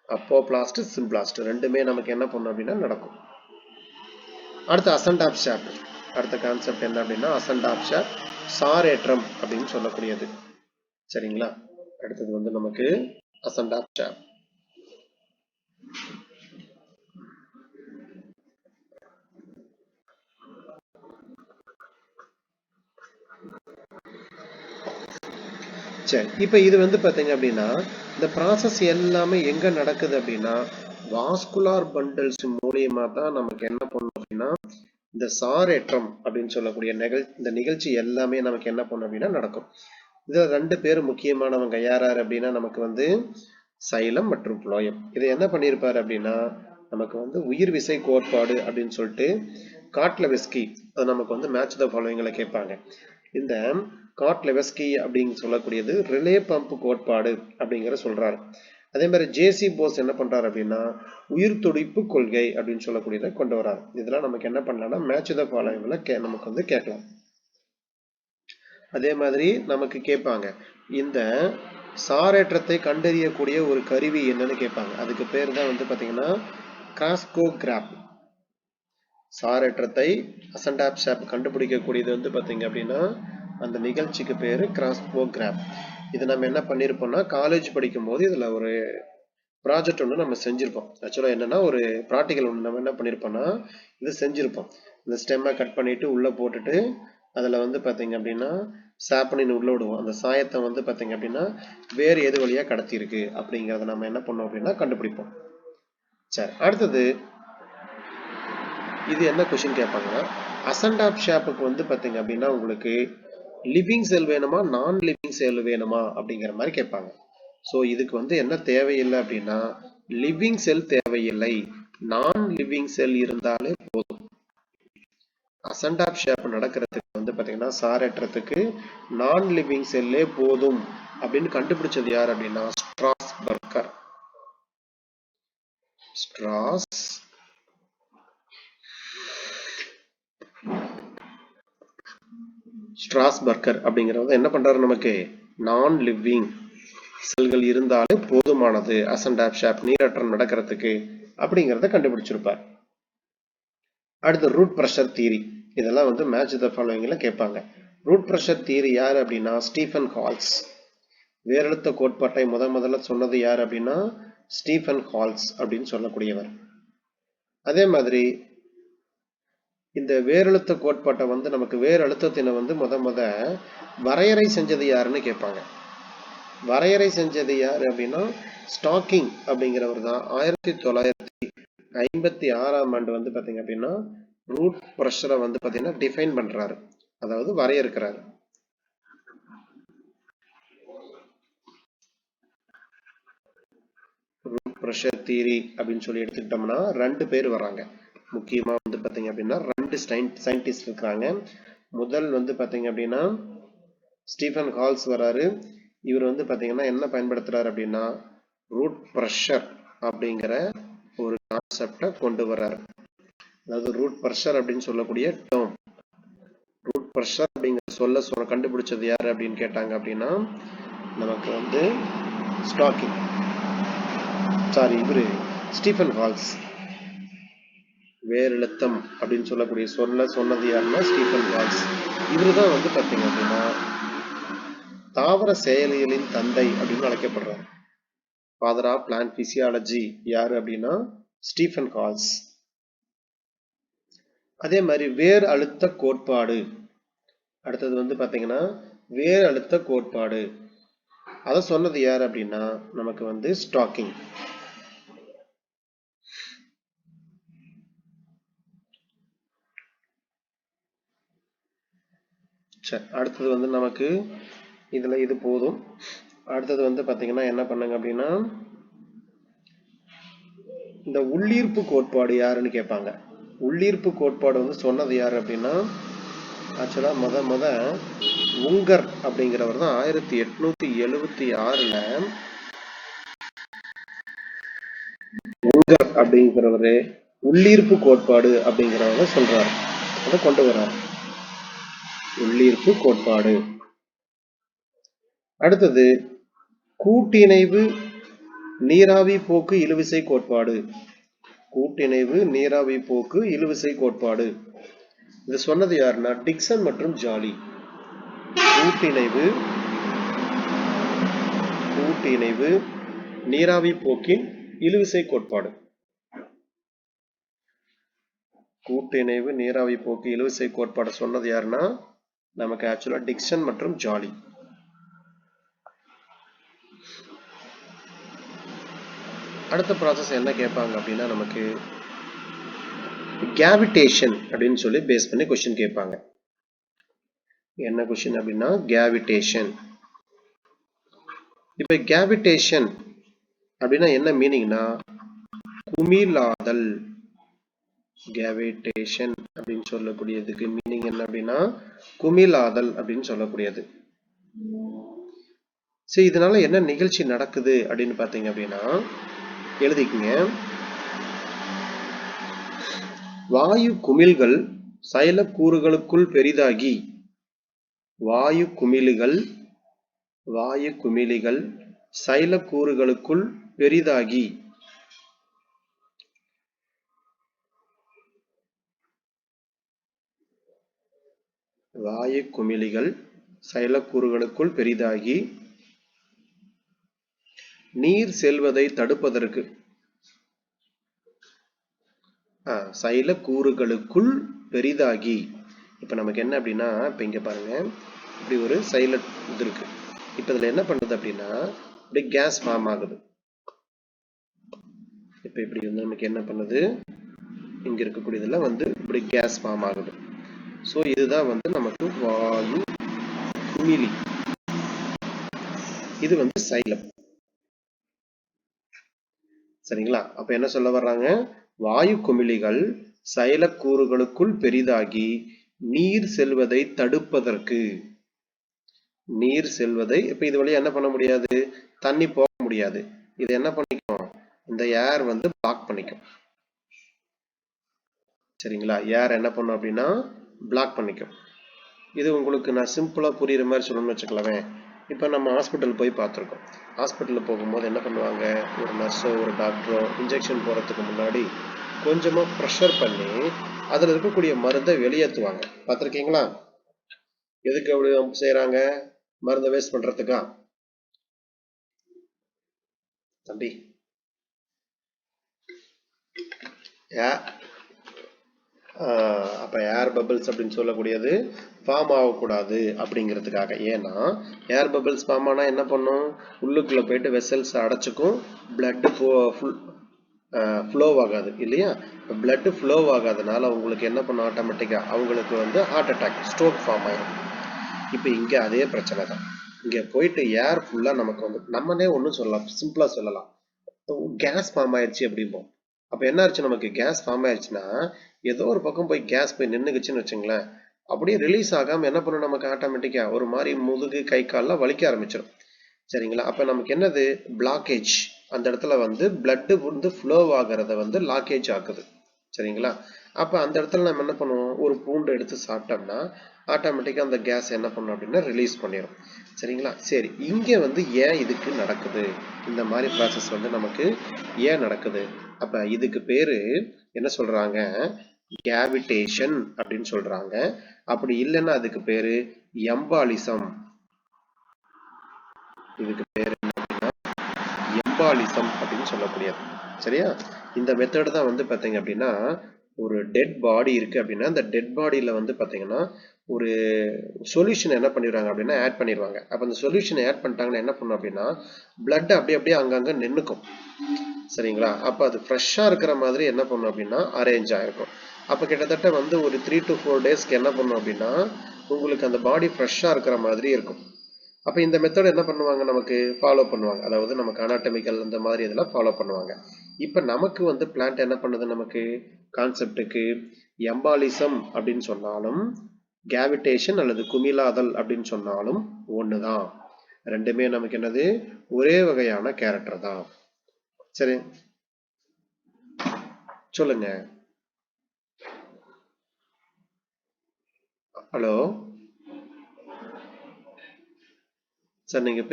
அப்போபிளாஸ்ட் சிம்பிளாஸ்ட் ரெண்டுமே நமக்கு என்ன பண்ணும் அப்படின்னா நடக்கும். அடுத்து அசன்ட் ஆஃப் ஷாஃப்ட். அடுத்த கான்செப்ட் என்ன அப்படின்னா அசன்ட் ஆஃப் ஷாஃப்ட், சாரேற்றம் அப்படின்னு சொல்லக்கூடியது, சரிங்களா? அடுத்தது வந்து நமக்கு அசன்ட் ஆஃப் ஷாஃப்ட். சரி, இப்போ இது வந்து பார்த்தீங்க அப்படின்னா இந்த ப்ராசஸ் எல்லாமே எங்க நடக்குது அப்படின்னா வாஸ்குலார் பண்டல்ஸ் மூலியமா தான் நமக்கு என்ன பண்ணும் அப்படின்னா இந்த சாரேற்றம் அப்படின்னு சொல்லக்கூடிய இந்த நிகழ்ச்சி எல்லாமே நமக்கு என்ன பண்ணும் அப்படின்னா நடக்கும். இதுல ரெண்டு பேர் முக்கியமானவங்க யார் யார் அப்படின்னா நமக்கு வந்து சைலம் மற்றும் புளோயம். இதை என்ன பண்ணியிருப்பாரு அப்படின்னா நமக்கு வந்து உயிர் விசை கோட்பாடு அப்படின்னு சொல்லிட்டு காட்லெவஸ்கி, அது நமக்கு வந்து மேட்ச் த ஃபாலோவிங்ல கேட்பாங்க. இந்த காட்லெவஸ்கி அப்படின்னு சொல்லக்கூடியது ரிலே பம்ப் கோட்பாடு அப்படிங்கிற சொல்றாரு. அதே மாதிரி ஜேசி போஸ் என்ன பண்றாரு அப்படின்னா உயிர் துடிப்பு கொள்கை அப்படின்னு சொல்லக்கூடியதை கொண்டு வராரு. இதெல்லாம் நமக்கு என்ன பண்ணலாம்னா மேட்ச் த ஃபாலோவிங்ல நமக்கு வந்து கேட்கலாம். அதே மாதிரி நமக்கு கேட்பாங்க இந்த சாரேற்றத்தை கண்டறியக்கூடிய ஒரு கருவி என்னன்னு கேட்பாங்க. அதுக்கு பேர் தான் வந்து பாத்தீங்கன்னா கிராஸ்கோகிராப். சாரேற்றத்தை அசன்ட் ஆஃப் ஷாஃப்ட் கண்டுபிடிக்கக்கூடியது வந்து பாத்தீங்க அப்படின்னா அந்த நிகழ்ச்சிக்கு பேரு கிராஸ்கோகிராப். இது நம்ம என்ன பண்ணிருப்போம்னா காலேஜ் படிக்கும் போது இதுல ஒரு ப்ராஜெக்ட் ஒன்று நம்ம செஞ்சிருப்போம். ஆக்சுவலா என்னன்னா ஒரு ப்ராக்டிகல் ஒன்று நம்ம என்ன பண்ணிருப்போம்னா இது செஞ்சிருப்போம். இந்த ஸ்டெம்மை கட் பண்ணிட்டு உள்ள போட்டுட்டு அதுல வந்து பாத்தீங்க அப்படின்னா சாப்பனின் உள்ள விடுவோம். அந்த சாயத்தை வந்து பாத்தீங்க அப்படின்னா வேறு எது வழியா கடத்தி இருக்கு அப்படிங்கறத நம்ம என்ன பண்ணோம் அப்படின்னா கண்டுபிடிப்போம். சரி, அடுத்தது இது என்ன கொஸ்டின் கேட்பாங்கன்னா அசன்ட் ஆஃப் ஷாஃப்ட்க்கு வந்து பாத்தீங்க அப்படின்னா உங்களுக்கு லிவிங் செல் வேணுமா நான் லிவிங் செல் வேணுமா அப்படிங்கிற மாதிரி கேட்பாங்க. ஸோ இதுக்கு வந்து என்ன தேவையில்லை அப்படின்னா லிவிங் செல் தேவையில்லை, நான் லிவிங் செல் இருந்தாலே போதும். அசன்ட் ஆஃப் ஷாஃப்ட் நடக்கிறதுக்கு வந்து பாத்தீங்கன்னா சாரேற்றத்துக்கு நான் லிவிங் செல்லே போதும் அப்படின்னு கண்டுபிடிச்சது யார் அப்படின்னா ஸ்ட்ராஸ்பர்கர். ஸ்ட்ராஸ்பர்கர் அப்படிங்கிறவங்க என்ன பண்றாரு நமக்கு நான் லிவிங் செல்கள் இருந்தாலே போதுமானது அசன்ட் ஆஃப் ஷாஃப்ட் நீரேற்றம் நடக்கிறதுக்கு அப்படிங்கிறத கண்டுபிடிச்சிருப்பார். அடுத்து ரூட் பிரஷர் தியரி. இதெல்லாம் வந்து மேட்ச் த ஃபாலோவிங்ல கேட்பாங்க. ரூட் பிரஷர் தியரி யார் அப்படின்னா ஸ்டீஃபன் ஹால்ஸ். வேரழுத்த கோட்பாட்டை முதல்ல சொன்னது யார் அப்படின்னா ஸ்டீஃபன் ஹால்ஸ் அப்படின்னு சொல்லக்கூடியவர். அதே மாதிரி இந்த வேரழுத்த கோட்பாட்டை வந்து நமக்கு வேரழுத்தத்தினை வந்து முத வரையறை செஞ்சது யாருன்னு கேட்பாங்க. வரையறை செஞ்சது யாரு அப்படின்னா ஸ்டாக்கிங் அப்படிங்கிறவர் தான் 1956ஆம் ஆண்டு வந்து பாத்தீங்க அப்படின்னா ரூட் பிரஷரை வந்து பாத்தீங்கன்னா டிஃபைன் பண்றாரு, அதாவது வரையறுக்கிறாரு. ரூட் பிரஷர் தியரி அப்படின்னு சொல்லி எடுத்துக்கிட்டோம்னா ரெண்டு பேர் வராங்க. முக்கியமா வந்து பாத்தீங்க அப்படின்னா ரெண்டு சயின்டிஸ்ட் இருக்கிறாங்க. முதல் வந்து பாத்தீங்க அப்படின்னா ஸ்டீஃபன் ஹால்ஸ் வராரு. இவர் வந்து பாத்தீங்கன்னா என்ன பயன்படுத்துறாரு அப்படின்னா ரூட் பிரஷர் அப்படிங்கிற ஒரு கான்செப்டை கொண்டு வர்றாரு. அதாவது ரூட் பிரஷர் அப்படின்னு சொல்லக்கூடிய டேர்ம், ரூட் பிரஷர் அப்படிங்கிற சொல்ல கண்டுபிடிச்சது யாரு அப்படின்னு கேட்டாங்க அப்படின்னா நமக்கு வந்து இவரு ஸ்டீஃபன் ஹால்ஸ். வேரழுத்தம் அப்படின்னு சொல்லக்கூடிய சொன்னது யாருன்னா ஸ்டீஃபன் ஹால்ஸ். இவரு தான் வந்து பாத்தீங்க அப்படின்னா தாவர செயலியலின் தந்தை அப்படின்னு அழைக்கப்படுறார். ஃபாதர் ஆஃப் பிளான்ட் பிசியாலஜி யாரு அப்படின்னா ஸ்டீஃபன் ஹால்ஸ். அதே மாதிரி வேர் அழுத்த கோட்பாடு, அடுத்தது வந்து பாத்தீங்கன்னா வேர் அழுத்த கோட்பாடு, அதை சொன்னது யார் அப்படின்னா நமக்கு வந்து ஸ்டாக்கிங். சரி, அடுத்தது வந்து நமக்கு இதுல இது போதும். அடுத்தது வந்து பாத்தீங்கன்னா என்ன பண்ணுங்க அப்படின்னா இந்த உள்ளீர்ப்பு கோட்பாடு யாருன்னு கேட்பாங்க. உள்ளீர்ப்பு கோட்பாடு வந்து சொன்னது யாரு அப்படின்னா ஆக்சுவலா முத உங்கர் அப்படிங்கிறவர் தான் 1876ல உங்கர் அப்படிங்கிறவரு உள்ளீர்ப்பு கோட்பாடு அப்படிங்கிறவங்க சொல்றாரு, அதை கொண்டு வர்றாரு உள்ளீர்ப்பு கோட்பாடு. அடுத்தது கூட்டிணைவு நீராவி போக்கு இழுவிசை கோட்பாடு. கூட்டிணைவு நீராவி போக்கு இழுவிசை கோட்பாடு இது சொன்னது யாருன்னா டிக்சன் மற்றும் ஜாலி. கூட்டிணைவு நீராவி போக்கின் இழுவிசை கோட்பாடு. கூட்டிணைவு நீராவி போக்கு இழுவிசை கோட்பாடு சொன்னது யாருன்னா நமக்கு ஆக்சுவலா டிக்சன் மற்றும் ஜாலி. அடுத்த ப்ராசஸ் என்ன கேட்பாங்க அப்படின்னா நமக்கு கேவிடேஷன் அப்படின்னு சொல்லி பேஸ் பண்ணி கொஸ்டின் கேட்பாங்க. என்ன கொஸ்டின் அப்படின்னா கேவிடேஷன். இப்ப கேவிடேஷன் அப்படின்னா என்ன மீனிங்னா குமிழாதல். கேவிடேஷன் அப்படின்னு சொல்லக்கூடியதுக்கு மீனிங் என்ன அப்படின்னா குமிழாதல் அப்படின்னு சொல்லக்கூடியது. சரி, இதனால என்ன நிகழ்ச்சி நடக்குது அப்படின்னு பாத்தீங்க அப்படின்னா எழுதிக்கங்க. வாயு குமிழ்கள் சைல கூறுகளுக்குள் பெரிதாகி வாயு குமிழிகள் சைல கூறுகளுக்குள் பெரிதாகி வாயு குமிழிகள் சைலக்கூறுகளுக்குள் பெரிதாகி நீர் செல்வதை தடுப்பதற்கு சைல கூறுகளுக்குள் பெரிதாகி. இப்ப நமக்கு என்ன அப்படின்னா இப்ப இங்க பாருங்க இப்படி ஒரு சைல இது இருக்கு. இப்ப இதுல என்ன பண்ணுது அப்படின்னா இப்படி கேஸ் ஃபார்ம் ஆகுது. இப்ப இப்படி வந்து நமக்கு என்ன பண்ணுது இங்க இருக்கக்கூடியதுல வந்து இப்படி கேஸ் ஃபார்ம் ஆகுது. சோ இதுதான் வந்து நமக்கு வாயு குமிழி. இது வந்து சைலம். சரிங்களா? அப்ப என்ன சொல்ல வர்றாங்க வாயு குமிழிகள் சைலக்கூறுகளுக்குள் பெரிதாகி நீர் செல்வதை தடுப்பதற்கு. நீர் செல்வதை இப்ப இது வழியா என்ன பண்ண முடியாது தண்ணி போக முடியாது. இது என்ன பண்ணிக்கும் இந்த ஏர் வந்து பிளாக் பண்ணிக்கும். சரிங்களா? ஏர் என்ன பண்ணும் அப்படின்னா பிளாக் பண்ணிக்கும். இது உங்களுக்கு நான் சிம்பிளா புரியுற மாதிரி சொல்லணும்னு வச்சுக்கலாமே. இப்ப நம்ம ஹாஸ்பிட்டல் போய் பார்த்துருக்கோம். ஹாஸ்பிட்டல் போகும்போது என்ன பண்ணுவாங்க ஒரு நர்ஸோ ஒரு டாக்டரோ இன்ஜெக்ஷன் போறதுக்கு முன்னாடி கொஞ்சமா ப்ரெஷர் பண்ணி அதுல இருக்கக்கூடிய மருந்தை வெளியேற்றுவாங்க. பார்த்திருக்கீங்களா? எதுக்கு அப்படி செய்யறாங்க? மருந்தை வேஸ்ட் பண்றதுக்கா? தம்பி அப்ப ஏர் பபிள்ஸ் அப்படின்னு சொல்லக்கூடியது ஃபார்ம் ஆகக்கூடாது அப்படிங்கிறதுக்காக. ஏன்னா ஏர் பபிள்ஸ் ஃபார்ம் ஆனா என்ன பண்ணும் உள்ளுக்குள்ள போயிட்டு வெசல்ஸ் அடைச்சுக்கும், பிளட் ஃப்ளோ ஆகாது இல்லையா? பிளட் ஃப்ளோ ஆகாதனால உங்களுக்கு என்ன பண்ணும் ஆட்டோமேட்டிக்கா அவங்களுக்கு வந்து ஹார்ட் அட்டாக் ஸ்ட்ரோக் ஃபார்ம் ஆயிடும். இப்ப இங்க அதே பிரச்சனை தான். இங்க போயிட்டு ஏர் ஃபுல்லா நமக்கு வந்து நம்மனே ஒன்றும் சொல்லலாம், சிம்பிளா சொல்லலாம் கேஸ் ஃபார்ம் ஆயிடுச்சு அப்படிம்போம். அப்ப என்ன ஆச்சு நமக்கு கேஸ் ஃபார்ம் ஆயிடுச்சுன்னா ஏதோ ஒரு பக்கம் போய் கேஸ் போய் நின்னுக்குச்சுன்னு வச்சுங்களேன், அப்படியே ரிலீஸ் ஆகாம என்ன பண்ணும் நமக்கு ஆட்டோமேட்டிக்கா ஒரு மாதிரி முதுகு கை கால்லாம் வலிக்க ஆரம்பிச்சிடும். சரிங்களா? அப்ப நமக்கு என்னது பிளாக்கேஜ். அந்த இடத்துல வந்து பிளட் வந்து ஃப்ளோ ஆகிறத வந்து லாக்கேஜ் ஆகுது. சரிங்களா? அப்ப அந்த இடத்துல நம்ம என்ன பண்ணுவோம் ஒரு பூண்டு எடுத்து சாப்பிட்டோம்னா ஆட்டோமேட்டிக்கா அந்த கேஸ் என்ன பண்ணும் அப்படின்னா ரிலீஸ் பண்ணிடும். சரிங்களா? சரி, இங்க வந்து ஏன் இதுக்கு நடக்குது இந்த மாதிரி ப்ராசஸ் வந்து நமக்கு ஏன் நடக்குது? அப்ப இதுக்கு பேரு என்ன சொல்றாங்க கேவிடேஷன் அப்படின்னு சொல்றாங்க. அப்படி இல்லைன்னா அதுக்கு பேரு எம்பாலிசம். இதுக்கு பேர் என்ன அப்படின்னா எம்பாலிசம் அப்படின்னு சொல்லக்கூடியது. சரியா? இந்த மெத்தட் தான் வந்து பாத்தீங்க அப்படின்னா ஒரு டெட் பாடி இருக்கு அப்படின்னா அந்த டெட் பாடியில வந்து பாத்தீங்கன்னா ஒரு சொல்யூஷன் என்ன பண்ணிடுவாங்க அப்படின்னா ஆட் பண்ணிடுவாங்க. அப்ப அந்த சொல்யூஷன் ஆட் பண்ணிட்டாங்கன்னா என்ன பண்ணும் அப்படின்னா பிளட் அப்படியே அப்படியே அங்கங்க நின்னுக்கும். சரிங்களா? அப்ப அது ஃப்ரெஷ்ஷா இருக்கிற மாதிரி என்ன பண்ணும் அப்படின்னா அரேஞ்ச் ஆயிருக்கும். அப்ப கிட்டத்தட்ட வந்து ஒரு 3 to 4 டேஸ்க்கு என்ன பண்ணும் அப்படின்னா உங்களுக்கு அந்த பாடி ஃப்ரெஷ்ஷா இருக்கிற மாதிரி இருக்கும். அப்ப இந்த மெத்தட் என்ன பண்ணுவாங்க, நமக்கு ஃபாலோ பண்ணுவாங்க. அதாவது நமக்கு அனாட்டமிக்கல் இந்த மாதிரி இதெல்லாம் ஃபாலோ பண்ணுவாங்க. இப்ப நமக்கு வந்து பிளான்ட் என்ன பண்ணுது, நமக்கு கான்செப்டுக்கு எம்பாலிசம் அப்படின்னு சொன்னாலும் கேவிடேஷன் அல்லது குமிழாதல் அப்படின்னு சொன்னாலும் ஒண்ணுதான். ரெண்டுமே நமக்கு என்னது, ஒரே வகையான கேரக்டர் தான். சரி, சொல்லுங்க. ஹலோ சார், நீங்க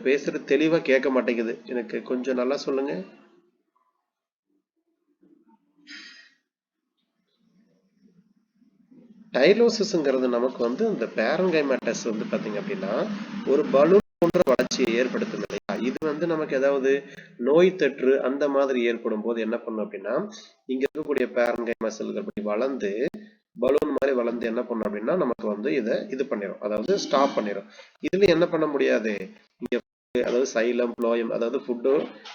பேசுறது தெளிவா கேட்க மாட்டேங்குது எனக்கு, கொஞ்சம் நல்லா சொல்லுங்க. டைலோசிஸ்ங்கிறது நமக்கு வந்து இந்த பேரங்கைமாட்டஸ் வந்து பாத்தீங்க அப்படின்னா ஒரு பலூன் போன்ற வளர்ச்சியை ஏற்படுத்தும் இல்லையா? இது வந்து நமக்கு ஏதாவது நோய் தொற்று அந்த மாதிரி ஏற்படும் போது என்ன பண்ணும் அப்படின்னா இங்க இருக்கக்கூடிய பேரங்கைமா செல்கள் வளர்ந்து பலூன் மாதிரி வளர்ந்து என்ன பண்ணும் அப்படின்னா நமக்கு வந்து இதை இது பண்ணிடும், அதாவது ஸ்டாப் பண்ணிடும். இதுல என்ன பண்ண முடியாது, இங்க அதாவது சைலம் புளோயம் அதாவது ஃபுட்டு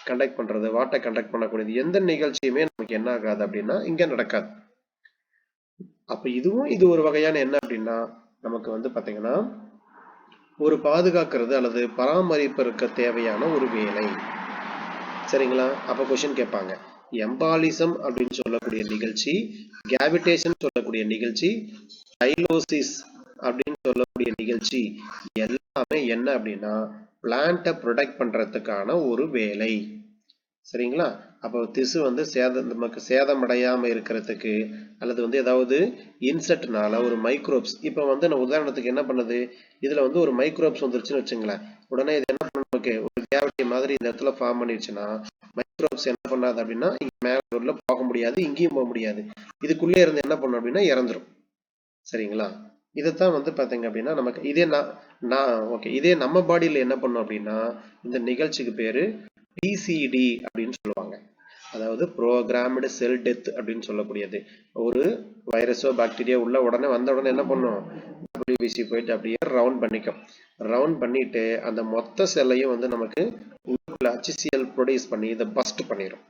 கண்டக்ட் பண்றது, வாட்டர் கண்டக்ட் பண்ணக்கூடியது எந்த நிகழ்ச்சியுமே நமக்கு என்ன ஆகாது அப்படின்னா இங்க நடக்காது. அப்ப இதுவும் இது ஒரு வகையான என்ன அப்படின்னா நமக்கு வந்து பாத்தீங்கன்னா ஒரு பாதுகாக்கிறது அல்லது பராமரிப்பிற்கு தேவையான ஒரு வேலை. சரிங்களா? அப்ப கொஸ்டின் கேட்பாங்க, எம்பாலிசம் அப்படின்னு சொல்லக்கூடிய நிகழ்ச்சி, கேவிடேஷன் சொல்லக்கூடிய நிகழ்ச்சி, டைலோசிஸ் அப்படின்னு சொல்லக்கூடிய நிகழ்ச்சி எல்லாமே என்ன அப்படின்னா பிளான்ட்டை ப்ரொடெக்ட் பண்றதுக்கான ஒரு வேலை. சரிங்களா? அப்போ திசு வந்து நமக்கு சேதமடையாம இருக்கிறதுக்கு அல்லது வந்து ஏதாவது இன்செக்ட்னால ஒரு மைக்ரோப்ஸ், இப்போ வந்து நான் உதாரணத்துக்கு என்ன பண்ணுது, இதுல வந்து ஒரு மைக்ரோப்ஸ் வந்துருச்சுன்னு வச்சுங்களேன், உடனே இது என்ன பண்ணும், ஓகே ஒரு கேவிட்டி மாதிரி இந்த இடத்துல ஃபார்ம் பண்ணிடுச்சுன்னா மைக்ரோப்ஸ் என்ன பண்ணாது அப்படின்னா இங்க மேல போக முடியாது, இங்கேயும் போக முடியாது, இதுக்குள்ளே இருந்து என்ன பண்ணும் அப்படின்னா இறந்துரும். சரிங்களா? இதைத்தான் வந்து பாத்தீங்க அப்படின்னா நமக்கு இதே நம்ம பாடியில என்ன பண்ணும் அப்படின்னா இந்த நிகழ்ச்சிக்கு பேரு பிசிடி அப்படின்னு சொல்லுவாங்க. அதாவது ப்ரோக்ராம்டு செல் டெத் அப்படின்னு சொல்லக்கூடியது. ஒரு வைரஸோ பாக்டீரியா உள்ள உடனே வந்த உடனே என்ன பண்ணும், WBC போயிட்டு அப்படியே ரவுண்ட் பண்ணிக்கும். ரவுண்ட் பண்ணிட்டு அந்த மொத்த செல்லையும் வந்து நமக்கு உள்ளுக்குள்ள HCl ப்ரொடியூஸ் பண்ணி இதை பஸ்ட் பண்ணிடும்.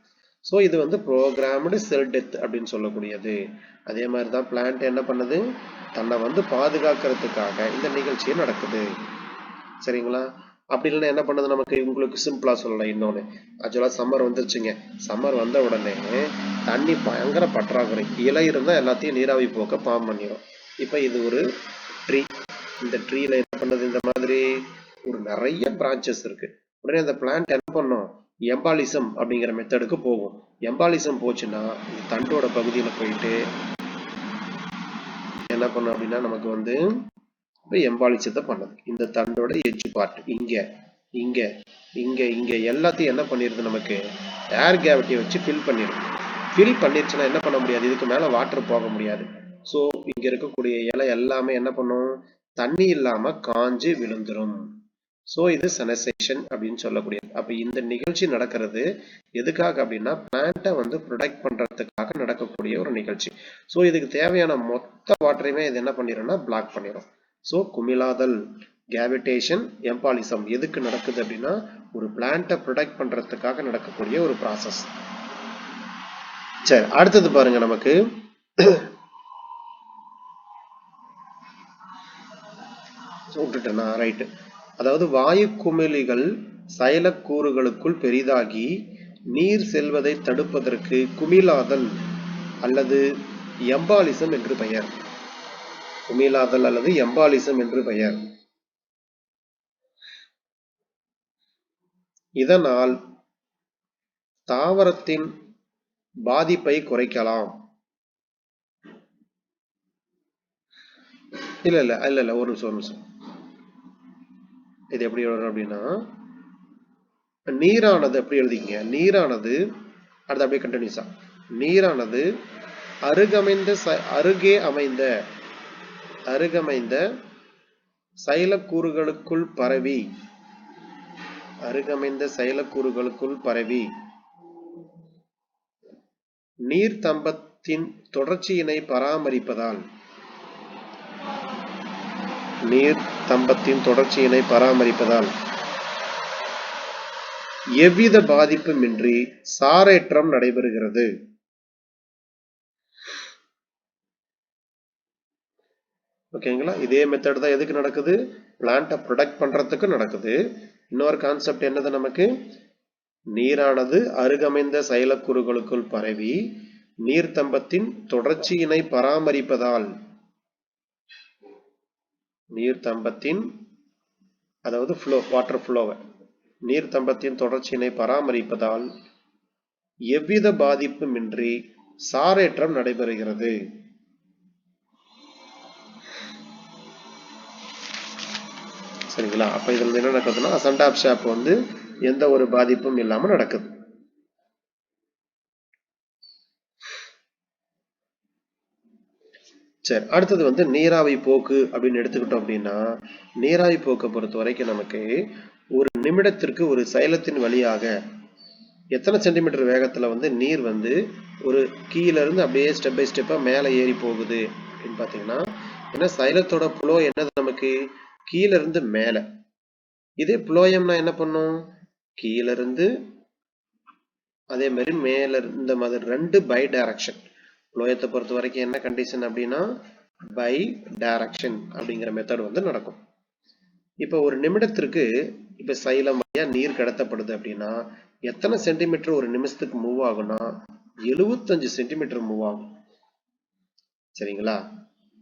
ஸோ இது வந்து ப்ரோக்ராம்டு செல் டெத் அப்படின்னு சொல்லக்கூடியது. அதே மாதிரி தான் பிளான்ட் என்ன பண்ணுது, தன்னை வந்து பாதுகாக்கிறதுக்காக இந்த நிகழ்ச்சியை நடக்குது. சரிங்களா? அப்படி இல்லைன்னா என்ன பண்ணுது, நமக்கு உங்களுக்கு சிம்பிளா சொல்லலாம். இன்னொன்று, ஆக்சுவலாக சம்மர் வந்துருச்சுங்க. சம்மர் வந்த உடனே தண்ணி பயங்கர பற்றாக்குறை, இலை இருந்தால் எல்லாத்தையும் நீராவி போக்க ஃபார்ம் பண்ணிடும். இப்போ இது ஒரு ட்ரீ, இந்த ட்ரீல என்ன பண்ணுது, இந்த மாதிரி ஒரு நிறைய பிரான்ச்சஸ் இருக்கு. உடனே அந்த பிளான்ட் என்ன பண்ணும், எம்பாலிசம் அப்படிங்கிற மெத்தடுக்கு போகும். எம்பாலிசம் போச்சுன்னா இந்த தண்டோட பகுதியில் போயிட்டு என்ன பண்ணும் அப்படின்னா நமக்கு வந்து எம்பாலிசத்தை பண்ணுது. இந்த தண்டோட எட்ஜ் பார்ட் இங்க இங்க இங்க இங்க எல்லாத்தையும் என்ன பண்ணிருது, நமக்கு ஏர் கேவிட்டியை வச்சு ஃபில் பண்ணிடும். ஃபில் பண்ணிருச்சுன்னா என்ன பண்ண முடியாது, இதுக்கு மேல வாட்டர் போக முடியாது. ஸோ இங்க இருக்கக்கூடிய இலை எல்லாமே என்ன பண்ணும், தண்ணி இல்லாம காஞ்சு விழுந்துரும். ஸோ இது செனசேஷன் அப்படின்னு சொல்லக்கூடியது. அப்ப இந்த நிகழ்ச்சி நடக்கிறது எதுக்காக அப்படின்னா பிளான்ட்டை வந்து ப்ரொடெக்ட் பண்றதுக்காக நடக்கக்கூடிய ஒரு நிகழ்ச்சி. ஸோ இதுக்கு தேவையான மொத்த வாட்டரையுமே இது என்ன பண்ணிடும்னா பிளாக் பண்ணிடும். ஸோ குமிழாதல், கேவிடேஷன், எம்பாலிசம் எதுக்கு நடக்குது அப்படின்னா ஒரு பிளான்ட்டை ப்ரொடெக்ட் பண்றதுக்காக நடக்கக்கூடிய ஒரு ப்ராசஸ். சரி, அடுத்தது பாருங்க, நமக்கு விட்டுட்டேனா, ரைட்டு. அதாவது வாயு குமிழிகள் சைலக்கூறுகளுக்குள் பெரிதாகி நீர் செல்வதை தடுப்பதற்கு குமிழாதல் அல்லது எம்பாலிசம் என்று பெயர். குமிழாதல் அல்லது எம்பாலிசம் என்று பெயர். இதனால் தாவரத்தின் பாதிப்பை குறைக்கலாம். இல்ல இல்ல இல்ல இல்ல ஒரு நிமிஷம். இது எப்படி வரும் அப்படின்னா நீரானது எப்படி எழுதிங்க, நீரானது அடுத்து அப்படியே கண்டினியூஸா, நீரானது அருகமைந்த சைலக்கூறுகளுக்குள் பரவி அருகமைந்த சைலக்கூறுகளுக்குள் பரவி நீர் தம்பத்தின் தொடர்ச்சியினை பராமரிப்பதால் எவ்வித பாதிப்புமின்றி சாரேற்றம் நடைபெறுகிறது. ஓகேங்களா? இதே மெத்தட் தான் எதுக்கு நடக்குது? பிளான்ட்டை ப்ரொடெக்ட் பண்றதுக்கு நடக்குது. இன்னொரு கான்செப்ட் என்னது நமக்கு? நீரானது அருகமைந்த சைலக்கூறுகளுக்குள் பரவி நீர்த்தம்பத்தின் தொடர்ச்சியினை பராமரிப்பதால் அதாவது வாட்டர் ஃப்ளோவை நீர்த்தம்பத்தின் தொடர்ச்சியினை பராமரிப்பதால் எவ்வித பாதிப்புமின்றி சாரேற்றம் நடைபெறுகிறது. சரிங்களா? அப்ப இதுல என்ன நடக்குதுன்னா அசன்ட் ஆஃப் ஷாப் வந்து எந்த ஒரு பாதிப்பும் இல்லாம நடக்குது. சரி, அடுத்தது வந்து நீராவி போக்கு அப்படின்னு எடுத்துக்கிட்டோம் அப்படின்னா, நீராவி போக்கை பொறுத்த வரைக்கும் நமக்கு ஒரு நிமிடத்திற்கு ஒரு சைலத்தின் வழியாக எத்தனை சென்டிமீட்டர் வேகத்துல வந்து நீர் வந்து ஒரு கீழ இருந்து அப்படியே ஸ்டெப் பை ஸ்டெப்பா மேல ஏறி போகுது அப்படின்னு பாத்தீங்கன்னா, ஏன்னா சைலத்தோட புளோ என்னது நமக்கு கீழ இருந்து மேல. இதே புளோயம்னா என்ன பண்ணும்? கீழ இருந்து அதே மாதிரி மேல இந்த மாதிரி ரெண்டு பை டைரக்ஷன். புளோயத்தை பொறுத்த வரைக்கும் என்ன கண்டிஷன் அப்படின்னா பை டைரக்ஷன் அப்படிங்கிற மெத்தட் வந்து நடக்கும். இப்ப ஒரு நிமிடத்திற்கு இப்ப சைலம் வழியா நீர் கடத்தப்படுது அப்படின்னா எத்தனை சென்டிமீட்டர் ஒரு நிமிஷத்துக்கு மூவ் ஆகும்னா 75 சென்டிமீட்டர் மூவ் ஆகும். சரிங்களா?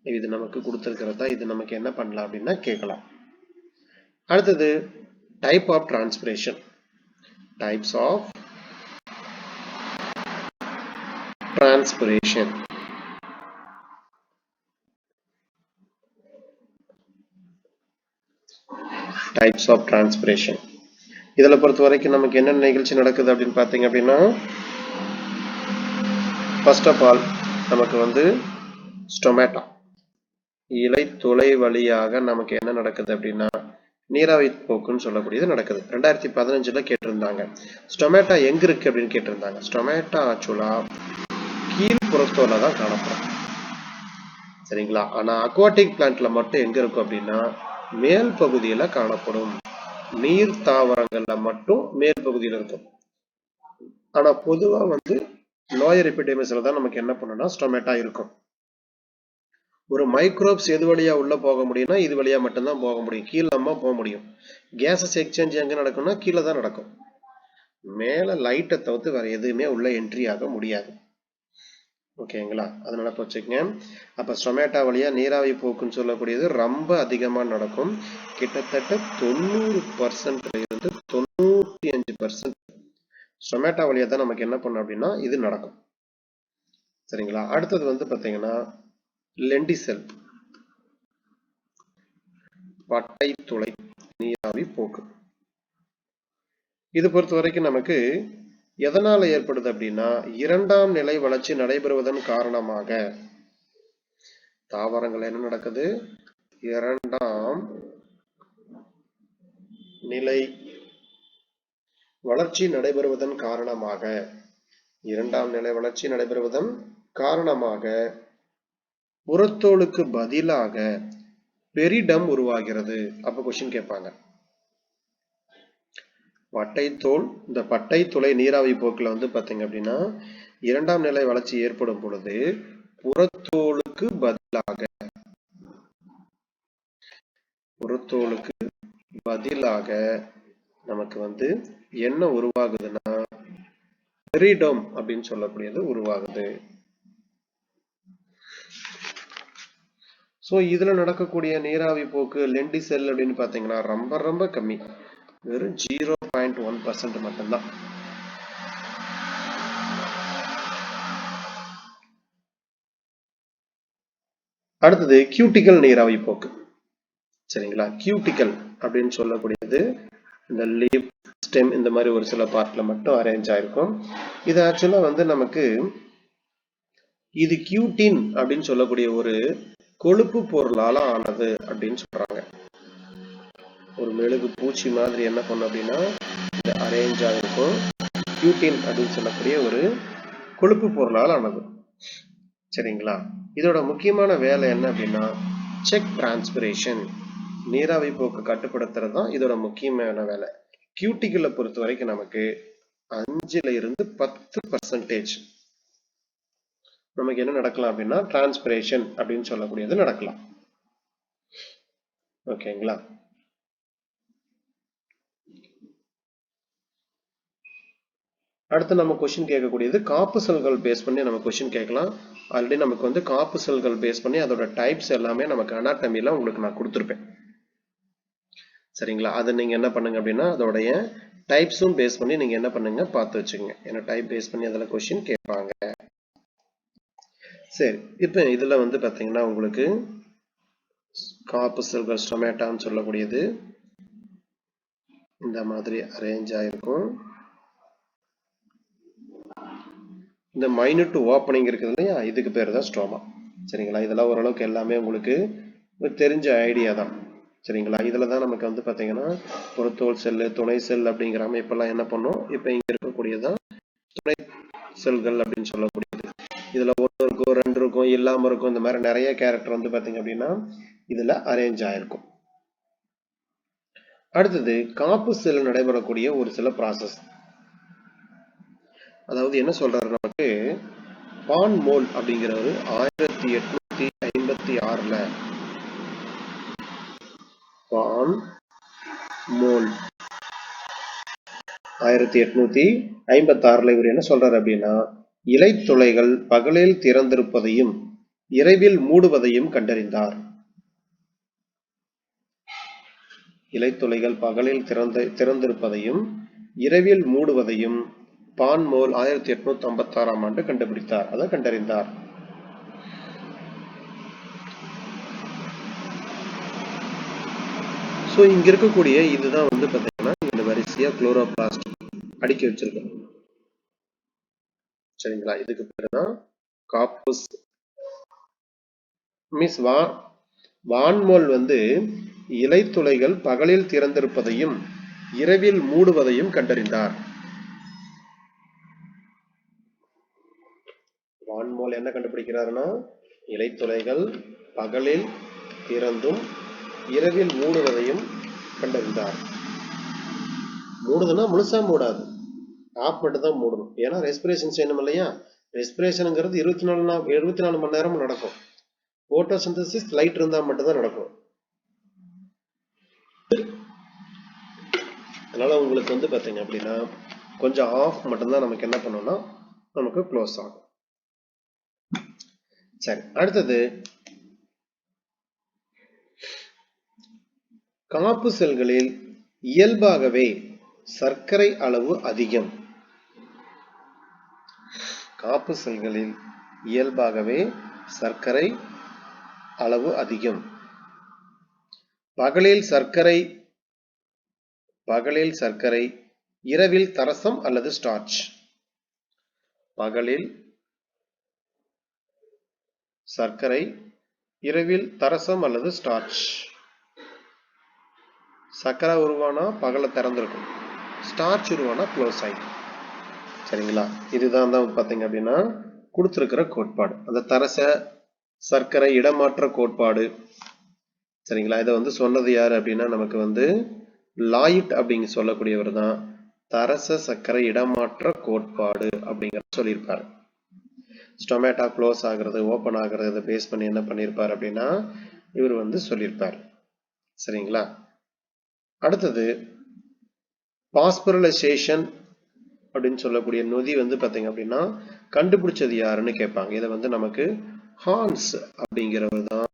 இது நமக்கு கொடுத்திருக்கிறதா, இது நமக்கு என்ன பண்ணலாம் அப்படின்னா கேட்கலாம். அடுத்தது type of transpiration. Types of transpiration. Types of transpiration. இதுல பொறுத்த வரைக்கும் நமக்கு என்ன நிகழ்ச்சி நடக்குது அப்படின்னு பாத்தீங்க அப்படின்னா, ஃபர்ஸ்ட் ஆஃப் ஆல் நமக்கு வந்து ஸ்டொமேட்டா இலை துளை வழியாக நமக்கு என்ன நடக்குது அப்படின்னா நீராவி போக்குன்னு சொல்லக்கூடியது நடக்குது. 2015 கேட்டிருந்தாங்க. ஸ்டொமேட்டா எங்க இருக்கு அப்படின்னு கேட்டிருந்தாங்க. ஸ்டொமேட்டா ஆக்சுவலா கீழ்ப்புறத்தோல தான் காணப்படும். சரிங்களா? ஆனா அக்வாட்டிக் பிளான்ட்ல மட்டும் எங்க இருக்கும் அப்படின்னா மேல் பகுதியில காணப்படும். நீர் தாவரங்கள்ல மட்டும் மேல் பகுதியில் இருக்கும். ஆனா பொதுவா வந்து லோயர் எபிடெர்மிஸ்ல தான் நமக்கு என்ன பண்ணணும்னா ஸ்டொமேட்டா இருக்கும். ஒரு மைக்ரோப்ஸ் எது வழியா உள்ள போக முடியும்னா இது வழியா மட்டும்தான் போக முடியும். கீழே நம்ம போக முடியும். கேசஸ் எக்ஸ்சேஞ்ச் எங்க நடக்கும்னா கீழே தான் நடக்கும். மேல லைட்டை தவிர்த்து வேற எதுவுமே உள்ள என்ட்ரி ஆக முடியாது. ஓகேங்களா? அதனால வச்சுக்கங்க. அப்ப ஸ்டொமேட்டா வழியா நீராவி போக்குன்னு சொல்லக்கூடியது ரொம்ப அதிகமா நடக்கும். கிட்டத்தட்ட 90% இருந்து 95% ஸ்டொமேட்டா வழியா தான் நமக்கு என்ன பண்ணும் அப்படின்னா இது நடக்கும். சரிங்களா? அடுத்தது வந்து பாத்தீங்கன்னா லெண்டிசெல் பட்டை துளை நீராவி போக்கு. இது பொறுத்த வரைக்கும் நமக்கு எதனால ஏற்படுது அப்படின்னா இரண்டாம் நிலை வளர்ச்சி நடைபெறுவதன் காரணமாக தாவரங்கள் என்ன நடக்குது? இரண்டாம் நிலை வளர்ச்சி நடைபெறுவதன் காரணமாக புறத்தோலுக்கு பதிலாக பெரிடம் உருவாகிறது. அப்ப கொஸ்டின் கேட்பாங்க. பட்டைத்தோல் இந்த பட்டை துளை நீராவி போக்குல வந்து பாத்தீங்க அப்படின்னா இரண்டாம் நிலை வளர்ச்சி ஏற்படும் பொழுது புறத்தோலுக்கு பதிலாக நமக்கு வந்து என்ன உருவாகுதுன்னா பெரிடம் அப்படின்னு சொல்லக்கூடியது உருவாகுது. சோ இதுல நடக்கக்கூடிய நீராவி போக்கு லெண்டிசெல் அப்படின்னு பாத்தீங்கன்னா ரொம்ப ரொம்ப கம்மி. வெறும் 0.1% மட்டும்தான். அடுத்தது கியூட்டிக்கல் நீராவி போக்கு. சரிங்களா? கியூட்டிக்கல் அப்படின்னு சொல்லக்கூடியது இந்த லீவ் ஸ்டெம் இந்த மாதிரி ஒரு சில பார்ட்ல மட்டும் அரேஞ்ச் ஆயிருக்கும். இது ஆக்சுவலா வந்து நமக்கு இது கியூட்டின் அப்படின்னு சொல்லக்கூடிய ஒரு கொழுப்பு பொருளால ஆனது அப்படின்னு சொல்றாங்க. ஒரு மெழுகு பூச்சி மாதிரி என்ன பண்ணும் அப்படின்னா இந்த அரேஞ்ச் ஆகிருக்கும். கியூட்டின் அப்படின்னு சொல்லக்கூடிய ஒரு கொழுப்பு பொருளால் ஆனது. சரிங்களா? இதோட முக்கியமான வேலை என்ன அப்படின்னா செக் டிரான்ஸ்பிரேஷன், நீராவி போக்கு கட்டுப்படுத்துறது தான் இதோட முக்கியமான வேலை. கியூட்டிகளை பொறுத்த வரைக்கும் நமக்கு 5ல இருந்து 10% நமக்கு என்ன நடக்கலாம் அப்படின்னா டிரான்ஸ்பிரேஷன் அப்படின்னு சொல்லக்கூடியது நடக்கலாம். ஓகேங்களா? அடுத்து நம்ம கொஸ்டின் கேட்கக்கூடியது காப்பு செல்கள் பேஸ் பண்ணி நம்ம கொஸ்டின் கேட்கலாம். ஆல்ரெடி நமக்கு வந்து காப்பு செல்கள் பேஸ் பண்ணி அதோட டைப்ஸ் எல்லாமே நமக்கு அனாட்டமில உங்களுக்கு நான் கொடுத்துருப்பேன். சரிங்களா? அதை நீங்க என்ன பண்ணுங்க அப்படின்னா அதோடைய டைப்ஸும் பேஸ் பண்ணி நீங்க என்ன பண்ணுங்க பார்த்து வச்சுக்கோங்க. ஏன்னா டைப் பேஸ் பண்ணி அதில் கொஸ்டின் கேட்பாங்க. சரி, இப்போ இதுல வந்து பாத்தீங்கன்னா உங்களுக்கு காப்பு செல்கள் ஸ்டொமேட்டான்னு சொல்லக்கூடியது இந்த மாதிரி அரேஞ்ச் ஆயிருக்கும். இந்த மைனூட் ஓப்பனிங் இருக்குது இல்லையா, இதுக்கு பேர் தான் ஸ்டோமா. சரிங்களா? இதெல்லாம் ஓரளவுக்கு எல்லாமே உங்களுக்கு தெரிஞ்ச ஐடியா தான். சரிங்களா? இதுல தான் நமக்கு வந்து பாத்தீங்கன்னா ஒரு தோல் செல்லு, துணை செல் அப்படிங்கிற அமைப்பெல்லாம் என்ன பண்ணும், இப்போ இங்க இருக்கக்கூடியதான் துணை செல்கள் அப்படின்னு சொல்லக்கூடியது. இதுல ஒன்று இருக்கும், 2 இருக்கும், இல்லாம இருக்கும். இந்த மாதிரி நிறைய கேரக்டர் வந்து பாத்தீங்க அப்படின்னா இதுல அரேஞ்ச் ஆயிருக்கும். அடுத்தது காப்பு செல் நடைபெறக்கூடிய ஒரு சில ப்ராசஸ். அதாவது என்ன சொல்றாரு நமக்கு, பான் மோல் அப்படிங்கிறவர் 1856ல பான் மோல் 1856ல இவர் என்ன சொல்றாரு அப்படின்னா இலைத்துளைகள் பகலில் திறந்திருப்பதையும் இரவில் மூடுவதையும் கண்டறிந்தார். இலைத்துளைகள் பகலில் திறந்திருப்பதையும் இரவில் மூடுவதையும் பான் மோல் 1856ஆம் ஆண்டு கண்டுபிடித்தார், அதை கண்டறிந்தார். ஸோ இங்க இருக்கக்கூடிய இதுதான் வந்து பாத்தீங்கன்னா இந்த வரிசையா குளோரோபிளாஸ்ட் அடுக்கி வச்சிருக்கோம். சரிங்களா? இதுக்கு பேரு தான் காப்பஸ். மிஸ் வான்மோல் வந்து இலைத்துளைகள் பகலில் திறந்திருப்பதையும் இரவில் மூடுவதையும் கண்டறிந்தார். வான்மோல் என்ன கண்டுபிடிக்கிறாருன்னா இலைத்துளைகள் பகலில் திறந்தும் இரவில் மூடுவதையும் கண்டறிந்தார். மூடுதுன்னா முழுசா மூடாது, ஆப் மட்டும் தான் மூடணும். ஏன்னா ரெஸ்பிரேஷன் செய்யணும் இல்லையா? ரெஸ்பிரேஷனுங்கிறது 24 மணி நேரமும் நடக்கும். போட்டோசிந்தசிஸ் லைட் இருந்தா மட்டும்தான் நடக்கும். அதனால உங்களுக்கு வந்து பாத்தீங்க அப்படின்னா கொஞ்சம் ஆஃப் மட்டும்தான் நமக்கு என்ன பண்ணணும்னா நமக்கு க்ளோஸ் ஆகும். சரி, அடுத்தது காப்பு செல்களில் இயல்பாகவே சர்க்கரை அளவு அதிகம். காப்பு செல்களில் இயல்பாகவே சர்க்கரை அளவு அதிகம். பகலில் சர்க்கரை இரவில் தரசம் அல்லது ஸ்டார்ச். பகலில் சர்க்கரை இரவில் தரசம் அல்லது ஸ்டார்ச். சர்க்கரை உருவானா பகல திறந்திருக்கும், ஸ்டார்ச் உருவானா க்ளோஸ் ஆயிடும். சரிங்களா? இதுதான் தான் பாத்தீங்க அப்படின்னா கொடுத்திருக்கிற கோட்பாடு, அந்த தரச சர்க்கரை இடமாற்ற கோட்பாடு. சரிங்களா? இதை வந்து சொன்னது யாரு அப்படின்னா நமக்கு வந்து லாயிட் அப்படிங்க சொல்லக்கூடியவர் தான் தரச சர்க்கரை இடமாற்ற கோட்பாடு அப்படிங்கிற சொல்லியிருப்பாரு. ஸ்டொமேட்டா க்ளோஸ் ஆகுறது ஓப்பன் ஆகுறது பேஸ் பண்ணி என்ன பண்ணியிருப்பார் அப்படின்னா இவர் வந்து சொல்லியிருப்பார். சரிங்களா? அடுத்தது பாஸ்பரலைசேஷன் அப்படின்னு சொல்லக்கூடிய நொதி வந்து பாத்தீங்க அப்படின்னா கண்டுபிடிச்சது யாருன்னு கேட்பாங்க. இதை வந்து நமக்கு ஹான்ஸ் அப்படிங்கிறவர் தான்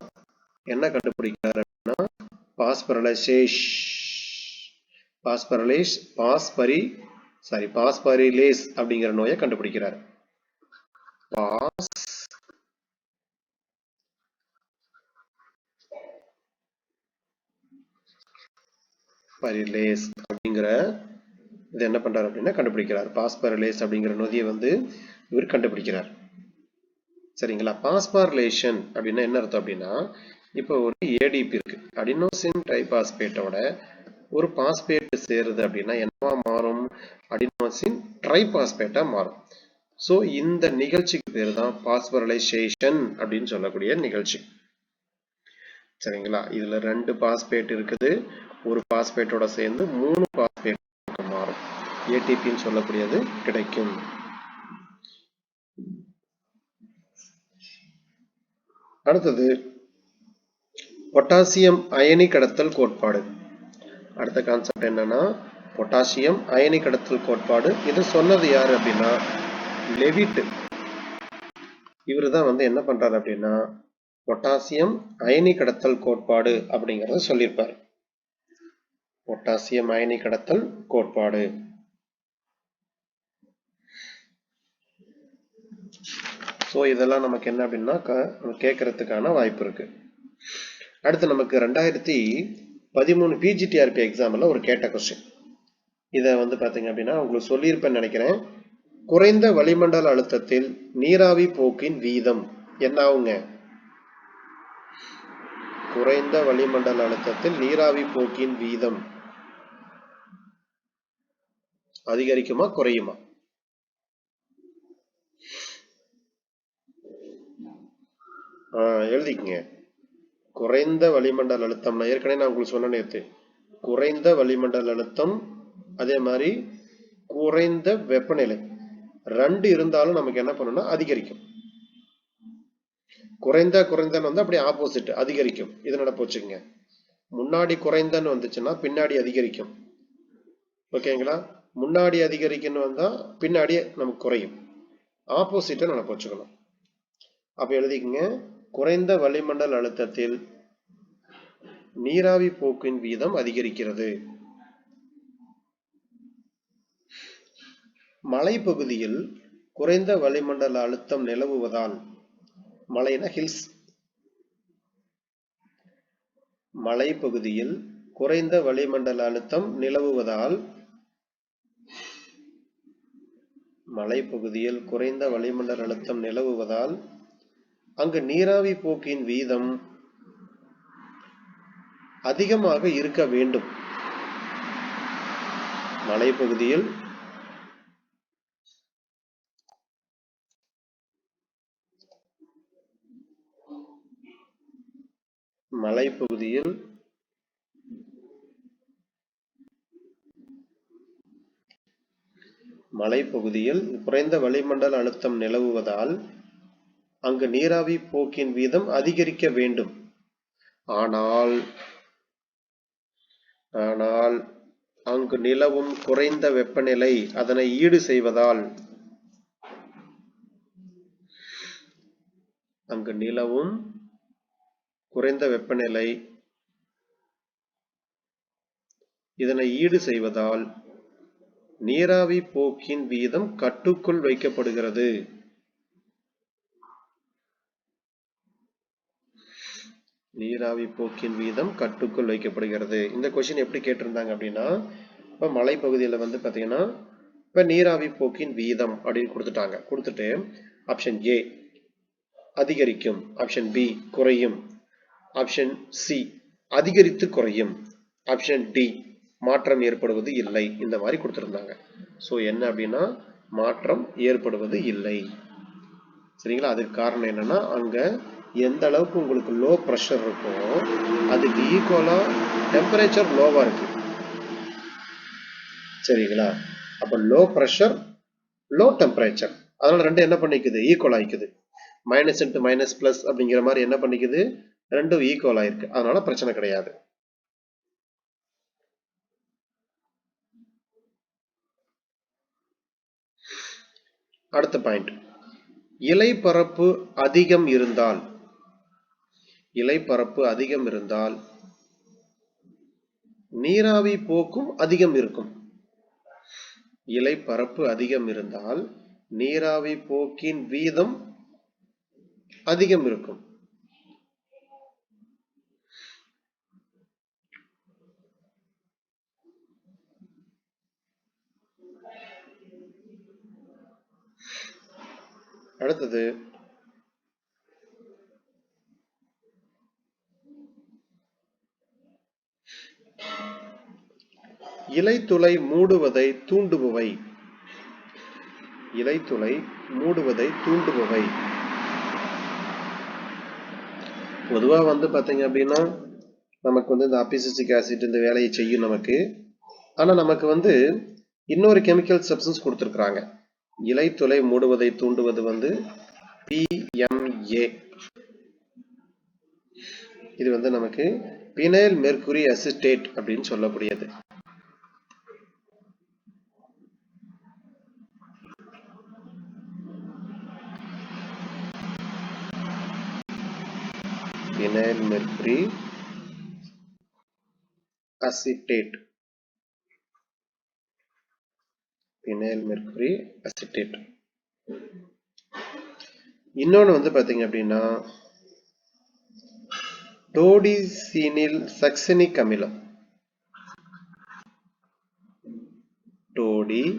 என்ன கண்டுபிடிக்கிறார் அப்படின்னா பாஸ்பரிலேஸ் அப்படிங்கிற நோயை கண்டுபிடிக்கிறார். பாஸ்பரிலேஸ் அப்படிங்கிற இது என்ன பண்றாரு அப்படின்னா கண்டுபிடிக்கிறார். பாஸ்பரிலேஸ் அப்படிங்கிற நொதியை வந்து இவர் கண்டுபிடிக்கிறார். சரிங்களா? பாஸ்பரிலேஷன் அப்படின்னா என்ன அர்த்தம் அப்படின்னா இப்போ ஒரு ஏடிபி இருக்கு, அடினோசின் ட்ரைபாஸ்பேட்டோட ஒரு பாஸ்பேட் சேருது அப்படின்னா என்னவா மாறும்? அடினோசின் ட்ரைபாஸ்பேட்டா மாறும். ஸோ இந்த நிகழ்ச்சிக்கு பேர் தான் பாஸ்பரலைசேஷன் அப்படின்னு சொல்லக்கூடிய நிகழ்ச்சி. சரிங்களா? இதுல 2 பாஸ்பேட் இருக்குது. ஒரு பாஸ்பேட்டோட சேர்ந்து 3 பாஸ்பேட் மாறும். ஏடிபின்னு சொல்லக்கூடியது கிடைக்கும். அடுத்தது பொட்டாசியம் அயனி கடத்தல் கோட்பாடு. அடுத்த கான்செப்ட் என்னன்னா பொட்டாசியம் அயனி கடத்தல் கோட்பாடு. இது சொன்னது யாரு அப்படின்னா லெவிட். இவரு தான் வந்து என்ன பண்றாரு அப்படின்னா பொட்டாசியம் அயனி கடத்தல் கோட்பாடு அப்படிங்கறத சொல்லியிருப்பாரு. பொட்டாசியம் அயனி கடத்தல் கோட்பாடு. ஸோ இதெல்லாம் நமக்கு என்ன அப்படின்னா கேட்கறதுக்கான வாய்ப்பு இருக்கு. அடுத்து நமக்கு 2013 பிஜிடிஆர்பி எக்ஸாம்ல ஒரு கேட்ட கொஸ்டின். இதை வந்து பாத்தீங்க அப்படின்னா உங்களுக்கு சொல்லியிருப்பேன்னு நினைக்கிறேன். குறைந்த வளிமண்டல அழுத்தத்தில் நீராவி போக்கின் வீதம் என்ன ஆகுங்க? குறைந்த வளிமண்டல அழுத்தத்தில் நீராவி போக்கின் வீதம் அதிகரிக்குமா குறையுமா? எழுதிக்கங்க. குறைந்த வளிமண்டல அழுத்தம், நான் ஏற்கனவே நான் உங்களுக்கு சொன்ன நேத்து, குறைந்த வளிமண்டல அழுத்தம் அதே மாதிரி குறைந்த வெப்பநிலை 2 இருந்தாலும் நமக்கு என்ன பண்ணணும்னா அதிகரிக்கும். குறைந்தன்னு வந்து அப்படியே ஆப்போசிட் அதிகரிக்கும். இது நடப்பு வச்சுக்கோங்க. முன்னாடி குறைந்தன்னு வந்துச்சுன்னா பின்னாடி அதிகரிக்கும். ஓகேங்களா? முன்னாடி அதிகரிக்கணும் வந்தா பின்னாடி நமக்கு குறையும். ஆப்போசிட்டை நடப்பு வச்சுக்கணும். அப்ப எழுதிக்கங்க. குறைந்த வளிமண்டல அழுத்தத்தில் நீராவி போக்கின் வீதம் அதிகரிக்கிறது. மலைப்பகுதியில் குறைந்த வளிமண்டல அழுத்தம் நிலவுவதால், மலைனா ஹில்ஸ், மலைப்பகுதியில் குறைந்த வளிமண்டல அழுத்தம் நிலவுவதால், மலைப்பகுதியில் குறைந்த வளிமண்டல அழுத்தம் நிலவுவதால் அங்கு நீராவி போக்கின் வீதம் அதிகமாக இருக்க வேண்டும். மலைப்பகுதியில் மலைப்பகுதியில் மலைப்பகுதியில் குறைந்த வளிமண்டல அழுத்தம் நிலவுவதால் அங்கு நீராவி போக்கின் வீதம் அதிகரிக்க வேண்டும். ஆனால் அங்கு நிலவும் குறைந்த வெப்பநிலை அதனை ஈடு செய்வதால், அங்கு நிலவும் குறைந்த வெப்பநிலை இதனை ஈடு செய்வதால் நீராவி போக்கின் வீதம் கட்டுக்குள் வைக்கப்படுகிறது. நீராவி போக்கின் வீதம் கட்டுக்குள் வைக்கப்படுகிறது. இந்த கொஸ்டின் எப்படி கேட்டிருந்தாங்க அப்படின்னா, இப்ப மலைப்பகுதியில் வந்து பாத்தீங்கன்னா இப்ப நீராவி போக்கின் வீதம் அப்படின்னு கொடுத்துட்டாங்க. கொடுத்துட்டு ஆப்ஷன் ஏ அதிகரிக்கும், ஆப்ஷன் பி குறையும், ஆப்ஷன் சி அதிகரித்து குறையும், ஆப்ஷன் டி மாற்றம் ஏற்படுவது இல்லை. இந்த மாதிரி கொடுத்திருந்தாங்க. ஸோ என்ன அப்படின்னா மாற்றம் ஏற்படுவது இல்லை. சரிங்களா? அதுக்கு காரணம் என்னன்னா அங்க எந்த அளவுக்கு உங்களுக்கு லோ ப்ரெஷர் இருக்கோ அதுக்கு ஈக்குவலா டெம்பரேச்சர் லோவா இருக்கு. சரிங்களா? அப்ப லோ ப்ரெஷர் லோ டெம்பரேச்சர், அதனால ரெண்டு என்ன பண்ணிக்குது? ஈக்குவல் ஆயிக்குது. மைனஸ் இன்டு மைனஸ் பிளஸ் அப்படிங்கிற மாதிரி என்ன பண்ணிக்குது? ரெண்டும் ஈக்குவல் ஆயிருக்கு. அதனால பிரச்சனை கிடையாது. அடுத்த பாயிண்ட், இலைப்பரப்பு அதிகம் இருந்தால், இலைப்பரப்பு அதிகம் இருந்தால் நீராவி போக்கும் அதிகம் இருக்கும். இலைப்பரப்பு அதிகம் இருந்தால் நீராவி போக்கின் வீதம் அதிகம் இருக்கும். அடுத்தது இலைத்துளை மூடுவதை தூண்டுபவை. இலைத்துளை மூடுவதை தூண்டுபவை. பொதுவா வந்து பாத்தீங்க அப்படின்னா நமக்கு வந்து இந்த அபிசிசிக் ஆசிட் இந்த வேலையை செய்யும் நமக்கு. ஆனா நமக்கு வந்து இன்னொரு கெமிக்கல் சப்ஸ்டன்ஸ் கொடுத்திருக்கிறாங்க. இலைத்துளை மூடுவதை தூண்டுவது வந்து PMA. இது வந்து நமக்கு பினைல் மெர்குரி அசிட்டேட் அப்படின்னு சொல்லக்கூடியது. Phenyl mercury acetate. Phenyl mercury acetate. இன்னொன்னு வந்து பாத்தீங்க அப்படின்னா டோடிசினில் சக்சனிக் அமிலம். Dodecenyl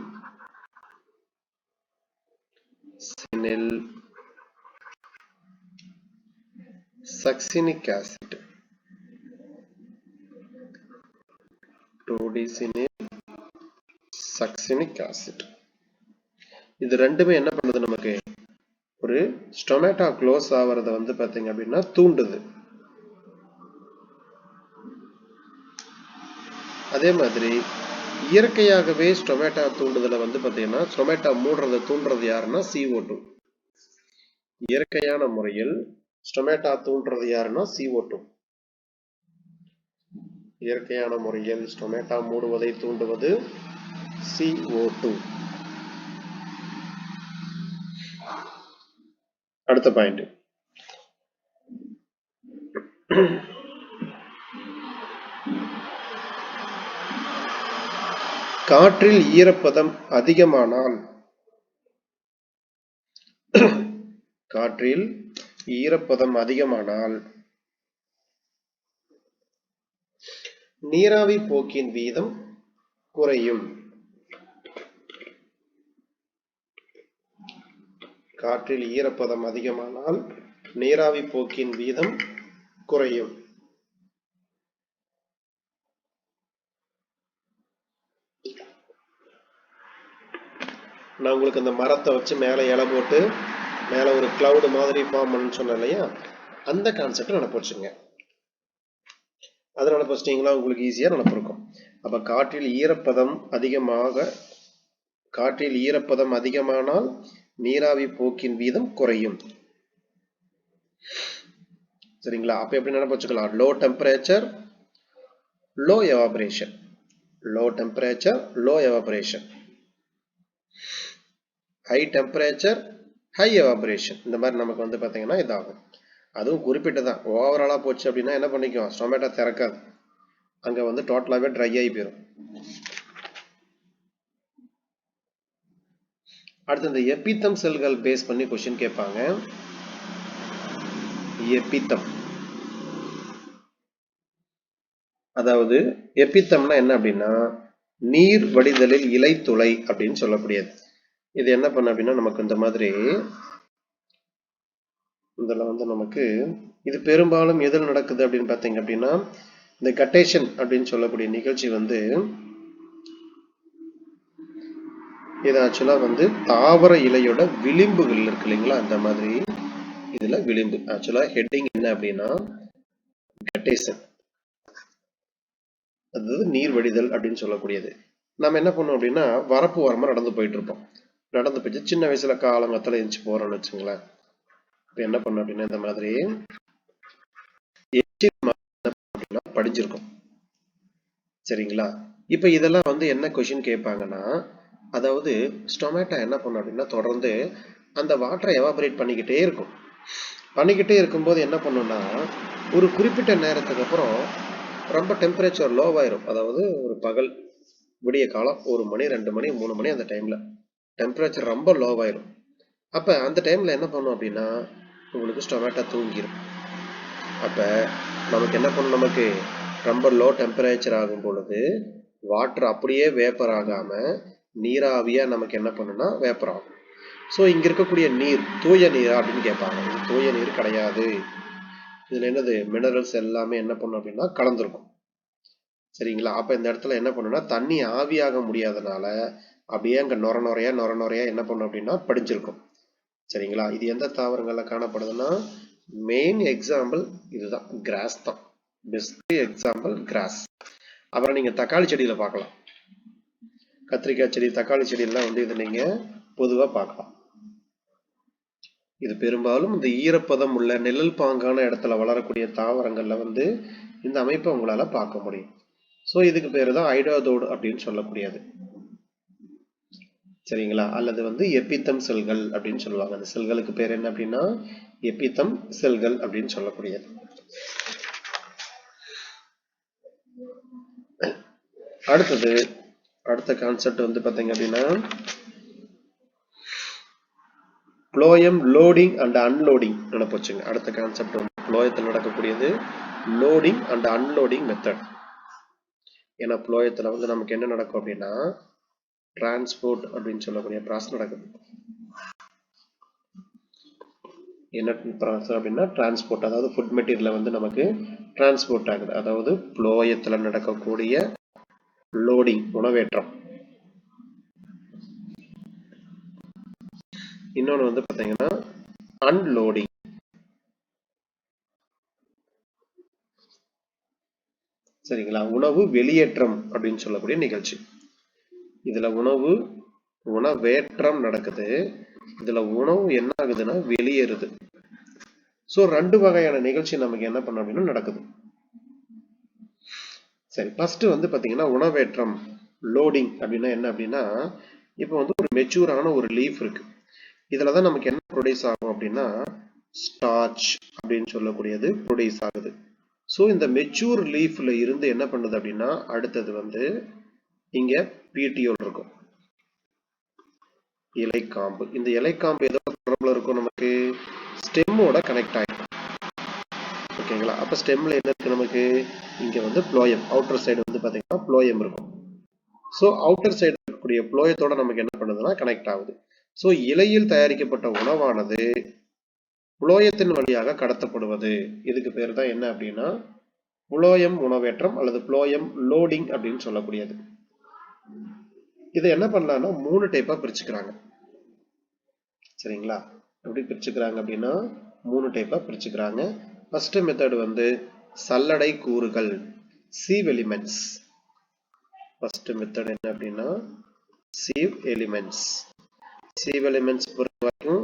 succinic acid. Dodecenyl succinic acid. இது ரெண்டுமே என்ன பண்ணுது நமக்கு ஒரு ஸ்டொமேட்டோ க்ளோஸ் ஆவறத வந்து பாத்தீங்க அப்படின்னா தூண்டுது. அதே மாதிரி இயற்கையாகவே ஸ்டொமேட்டோ தூண்டுதலை வந்து பாத்தீங்கன்னா ஸ்டொமேட்டோ மூடுறதை தூண்டுறது யாருன்னா CO2. இயற்கையான முறையில் ஸ்டொமேட்டோ தூண்டுறது யாருன்னா CO2. இயற்கையான முறையில் ஸ்டொமேட்டோ மூடுவதை தூண்டுவது CO2. அடுத்த பாயிண்ட், காற்றில் ஈரப்பதம் அதிகமானால் காற்றில் ஈரப்பதம் அதிகமானால் நீராவி போக்கின் வீதம் குறையும். காற்றில் ஈரப்பதம் அதிகமானால் நீராவி போக்கின் வீதம் குறையும். நான் உங்களுக்கு அந்த மரத்தை வச்சு மேலே இலை போட்டு மேலே ஒரு கிளவுட் மாதிரி ஃபார்ம் பண்ணு சொன்னேன் இல்லையா, அந்த கான்செப்ட் நினைப்பு வச்சுங்க. அது நினைப்பு வச்சிட்டீங்களா உங்களுக்கு ஈஸியா நினைப்பு இருக்கும். அப்ப காற்றில் ஈரப்பதம் அதிகமானால் நீராவி போக்கின் வீதம் குறையும். சரிங்களா? அப்ப எப்படி நினைப்பு வச்சுக்கலாம்? Low temperature low evaporation. Low temperature low evaporation. High temperature high evaporation. இந்த மாதிரி நமக்கு வந்து பாத்தீங்கன்னா இதாகும். அதுவும் குறிப்பிட்டதான். ஓவராலா போச்சு அப்படின்னா என்ன பண்ணிக்கும், ஸ்டொமேட்டோ திறக்காது. அங்க வந்து டோட்டலாவே ட்ரை ஆகி போயிடும். அடுத்து இந்த எபித்தம் செல்கள் பேஸ் பண்ணி கொஸ்டின் கேட்பாங்க. எபித்தம், அதாவது எபித்தம்னா என்ன அப்படின்னா நீர் வடிதலில் இலைத்துளை அப்படின்னு சொல்லக்கூடியது. இது என்ன பண்ண அப்படின்னா நமக்கு இந்த மாதிரி இதுல வந்து நமக்கு இது பெரும்பாலும் எதில் நடக்குது அப்படின்னு பார்த்தீங்க அப்படின்னா இந்த கட்டேஷன் அப்படின்னு சொல்லக்கூடிய நிகழ்ச்சி வந்து இது ஆக்சுவலா வந்து தாவர இலையோட விளிம்புகள் இருக்கு இல்லைங்களா, அந்த மாதிரி இதுல விளிம்பு. ஆக்சுவலா ஹெட்டிங் என்ன அப்படின்னா கட்டேஷன், அதாவது நீர் வடிதல் அப்படின்னு சொல்லக்கூடியது. நம்ம என்ன பண்ணோம் அப்படின்னா வரப்பு ஓரமா நடந்து போயிட்டு இருப்போம். நடந்து போயிட்டு சின்ன வயசுல காலங்கத்துல எரிச்சு போறோம்னு வச்சுங்களேன். இப்ப என்ன பண்ணோம் அப்படின்னா இந்த மாதிரி படிஞ்சிருக்கும். சரிங்களா? இப்ப இதெல்லாம் வந்து என்ன கொஸ்டின் கேட்பாங்கன்னா, அதாவது ஸ்டொமேட்டோ என்ன பண்ணும் அப்படின்னா தொடர்ந்து அந்த வாட்டரை எவாபரேட் பண்ணிக்கிட்டே இருக்கும். பண்ணிக்கிட்டே இருக்கும்போது என்ன பண்ணும்னா ஒரு குறிப்பிட்ட நேரத்துக்கு அப்புறம் ரொம்ப டெம்பரேச்சர் லோவாயிரும். அதாவது ஒரு பகல் விடிய காலம் 1 மணி 2 மணி 3 மணி அந்த டைம்ல டெம்பரேச்சர் ரொம்ப லோவாயிரும். அப்ப அந்த டைம்ல என்ன பண்ணும் அப்படின்னா உங்களுக்கு ஸ்டொமேட்டோ தூங்கிடும். அப்ப நமக்கு என்ன பண்ணும், நமக்கு ரொம்ப லோ டெம்பரேச்சர் ஆகும் பொழுது வாட்டர் அப்படியே வேப்பர் ஆகாம நீராவியா நமக்கு என்ன பண்ணுன்னா வேப்பர் ஆகும். ஸோ இங்க இருக்கக்கூடிய நீர் தூய நீரா அப்படின்னு கேட்பாங்க. இது தூய நீர் கிடையாது. இதுல என்னது மினரல்ஸ் எல்லாமே என்ன பண்ணும் அப்படின்னா கலந்துருக்கும். சரிங்களா? அப்ப இந்த இடத்துல என்ன பண்ணுன்னா தண்ணி ஆவியாக முடியாதனால அப்படியே அங்க நொர நொறையா என்ன பண்ணும் அப்படின்னா படிஞ்சிருக்கும். சரிங்களா? இது எந்த தாவரங்கள்ல காணப்படுதுன்னா மெயின் எக்ஸாம்பிள் இதுதான், கிராஸ் தான். Best example cross. அப்புறம் நீங்க தக்காளி செடியில பார்க்கலாம். கத்திரிக்காய் செடி, தக்காளி செடியெல்லாம் வந்து இது நீங்க பொதுவா பார்க்கலாம். இது பெரும்பாலும் இந்த ஈரப்பதம் உள்ள நிழல் பாங்கான இடத்துல வளரக்கூடிய தாவரங்கள்ல வந்து இந்த அமைப்பை உங்களால பார்க்க முடியும். ஸோ இதுக்கு பேரு தான் ஐடாதோடு அப்படின்னு சொல்லக்கூடியது. சரிங்களா? அல்லது வந்து எபித்தம் செல்கள் அப்படின்னு சொல்லுவாங்க. அந்த செல்களுக்கு பேர் என்ன அப்படின்னா எபித்தம் செல்கள் அப்படின்னு சொல்லக்கூடியது. அடுத்த கான்செப்ட் வந்து பாத்தீங்க அப்படின்னா புளோயம் லோடிங் அண்ட் அன்லோடிங் நினைப்போச்சுங்க. அடுத்த கான்செப்ட் வந்து புளோயத்தில் நடக்கக்கூடியது லோடிங் அண்ட் அன்லோடிங் மெத்தட். ஏன்னா புளோயத்தில் வந்து நமக்கு என்ன நடக்கும் அப்படின்னா டிரான்ஸ்போர்ட் அப்படின்னு சொல்லக்கூடிய ப்ராசஸ் நடக்குது. என்ன ப்ராசஸ் அப்படின்னா டிரான்ஸ்போர்ட், அதாவது ஃபுட் மெட்டீரியல் வந்து நமக்கு டிரான்ஸ்போர்ட் ஆகுது. அதாவது புளோயத்தில் நடக்கக்கூடிய லோடிங் உணவேற்றம். இன்னொன்று வந்து பார்த்தீங்கன்னா அன்லோடிங். சரிங்களா? உணவு வெளியேற்றம் அப்படின்னு சொல்லக்கூடிய நிகழ்ச்சி. இதுல உணவேற்றம் நடக்குது. இதுல உணவு என்ன ஆகுதுன்னா வெளியேறுது. ஸோ 2 வகையான நிகழ்ச்சி நமக்கு என்ன பண்ண அப்படின்னா நடக்குது. சரி, ஃபர்ஸ்ட் வந்து பாத்தீங்கன்னா உணவேற்றம் லோடிங் அப்படின்னா என்ன அப்படின்னா இப்போ வந்து ஒரு மெச்சூரான ஒரு லீஃப் இருக்கு. இதுலதான் நமக்கு என்ன ப்ரொடியூஸ் ஆகும் அப்படின்னா ஸ்டார்ச் அப்படின்னு சொல்லக்கூடியது ப்ரொடியூஸ் ஆகுது. ஸோ இந்த மெச்சூர் லீஃப்ல இருந்து என்ன பண்ணுது அப்படின்னா அடுத்தது வந்து இங்க பிடிஓல் இருக்கும், இலைக்காம்பு. இந்த இலைக்காம்பு ஏதோ தொடர்புல இருக்கும், நமக்கு ஸ்டெம்மோட கனெக்ட் ஆகிடும். ஓகேங்களா? அப்ப ஸ்டெம்ல என்ன இருக்கு நமக்கு இங்க வந்து புளோயம், அவுட்டர் சைடு வந்து பாத்தீங்கன்னா புளோயம் இருக்கும். ஸோ அவுட்டர் சைடு இருக்கக்கூடிய புளோயத்தோட நமக்கு என்ன பண்ணுதுன்னா கனெக்ட் ஆகுது. ஸோ இலையில் தயாரிக்கப்பட்ட உணவானது புளோயத்தின் வழியாக கடத்தப்படுவது. இதுக்கு பேர் தான் என்ன அப்படின்னா புளோயம் உணவேற்றம் அல்லது புளோயம் லோடிங் அப்படின்னு சொல்லக்கூடியது. இதை என்ன பண்ணலாம்னா 3 டைப்பா பிரிச்சுக்கிறாங்க. சரிங்களா? எப்படி பிரிச்சுக்கிறாங்க அப்படின்னா 3 டைப்பா பிரிச்சுக்கிறாங்க. ஃபர்ஸ்ட் மெத்தட் வந்து சல்லடை கூறுகள், சீவ் எலிமெண்ட்ஸ். ஃபர்ஸ்ட் மெத்தட் என்ன அப்படின்னா சீவ் எலிமெண்ட்ஸ். சீவ் எலிமெண்ட்ஸ் பொறுத்த வரைக்கும்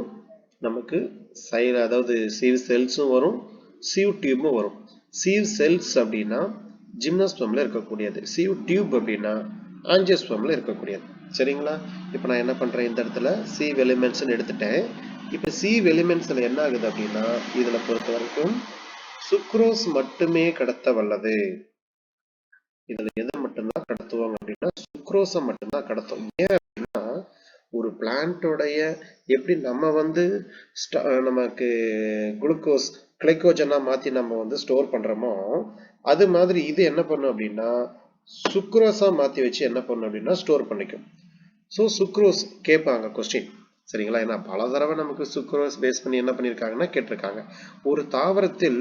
நமக்கு சைடு, அதாவது சீவ் செல்ஸும் வரும், சீவ் டியூபும் வரும். சீவ் செல்ஸ் அப்படின்னா ஜிம்னோஸ்பெர்ம்ல இருக்கக்கூடியது, சீவ் டியூப் அப்படின்னா ஆஞ்சியோஸ்பெர்ம்ல இருக்கக்கூடியது. சரிங்களா? இப்போ நான் என்ன பண்றேன், இந்த இடத்துல சீவ் எலிமெண்ட்ஸ் எடுத்துட்டேன். இப்போ சீவ் எலிமெண்ட்ஸ்ல என்ன ஆகுது அப்படின்னா இதுல பொறுத்த வரைக்கும் சுக்ரோஸ் மட்டுமே கடத்த வல்லது. இதுல எதை மட்டும்தான் கடத்துவாங்க அப்படின்னா சுக்ரோஸை மட்டும்தான் கடத்தும். ஏன் அப்படின்னா ஒரு பிளான்டோடைய எப்படி நம்ம வந்து நமக்கு குளுக்கோஸ் கிளைக்கோஜனா மாத்தி நம்ம வந்து ஸ்டோர் பண்றோமோ அது மாதிரி இது என்ன பண்ணும் அப்படின்னா சுக்ரோஸா மாத்தி வச்சு என்ன பண்ணும் அப்படின்னா ஸ்டோர் பண்ணிக்கும். ஸோ சுக்ரோஸ் கேட்பாங்க கொஸ்டின். சரிங்களா? ஏன்னா பல தடவை நமக்கு சுக்ரோஸ் பேஸ் பண்ணி என்ன பண்ணியிருக்காங்கன்னா கேட்டிருக்காங்க. ஒரு தாவரத்தில்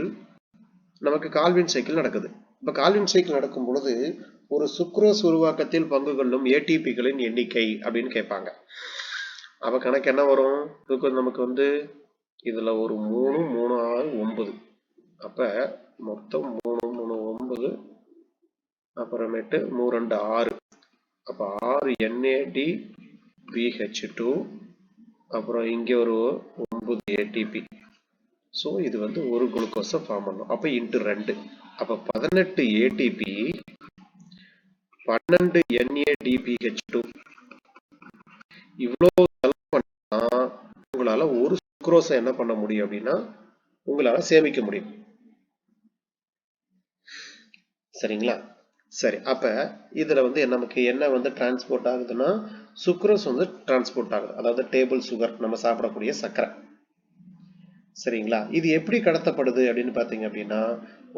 நமக்கு கால்வின் சைக்கிள் நடக்குது. இப்ப கால்வின் சைக்கிள் நடக்கும் பொழுது ஒரு சுக்ரோஸ் உருவாக்கத்தில் பங்கு கொள்ளும் ஏடிபிகளின் எண்ணிக்கை அப்படின்னு கேட்பாங்க. அப்ப கணக்கு என்ன வரும், நமக்கு வந்து இதுல ஒரு 3 3 6 9, அப்ப மொத்தம் 3 3 9, அப்புறமேட்டு 3 2 6, அப்ப 6 NADPH2, அப்புறம் இங்க ஒரு 9 ATP. ஸோ இது வந்து ஒரு குளுக்கோஸை ஃபார்ம் பண்ணும். அப்ப இன்ட்டு 2, அப்ப 18 ATP 12 NADPH2. இவ்வளவு செலவு பண்ணா உங்களால ஒரு சுக்ரோஸை என்ன பண்ண முடியும் அப்படின்னா உங்களால சேமிக்க முடியும். சரிங்களா? சரி, அப்ப இதுல வந்து நமக்கு என்ன வந்து டிரான்ஸ்போர்ட் ஆகுதுன்னா சுக்ரோஸ் வந்து டிரான்ஸ்போர்ட் ஆகுது, அதாவது டேபிள் சுகர், நம்ம சாப்பிடக்கூடிய சர்க்கரை. சரிங்களா? இது எப்படி கடத்தப்படுது அப்படின்னு பாத்தீங்க அப்படின்னா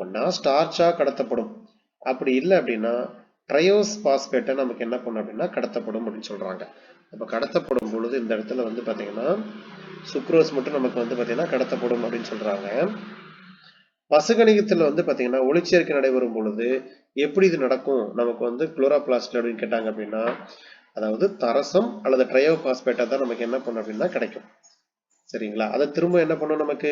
ஒன்னா ஸ்டார்ச்சா கடத்தப்படும், அப்படி இல்லை அப்படின்னா ட்ரையோஸ் பாஸ்பேட்டை நமக்கு என்ன பண்ணும் அப்படின்னா கடத்தப்படும் அப்படின்னு சொல்றாங்க. அப்ப கடத்தப்படும் பொழுது இந்த இடத்துல வந்து பாத்தீங்கன்னா சுக்ரோஸ் மட்டும் நமக்கு வந்து பாத்தீங்கன்னா கடத்தப்படும் அப்படின்னு சொல்றாங்க. பசுகணிகத்துல வந்து பாத்தீங்கன்னா ஒளிச்சேர்க்கை நடைபெறும் பொழுது எப்படி இது நடக்கும் நமக்கு வந்து குளோரோபிளாஸ்ட் அப்படின்னு கேட்டாங்க அப்படின்னா, அதாவது தரசம் அல்லது ட்ரையோபாஸ்பேட்டா தான் நமக்கு என்ன பண்ணும் அப்படின்னா கிடைக்கும். சரிங்களா? அதை திரும்ப என்ன பண்ணும், நமக்கு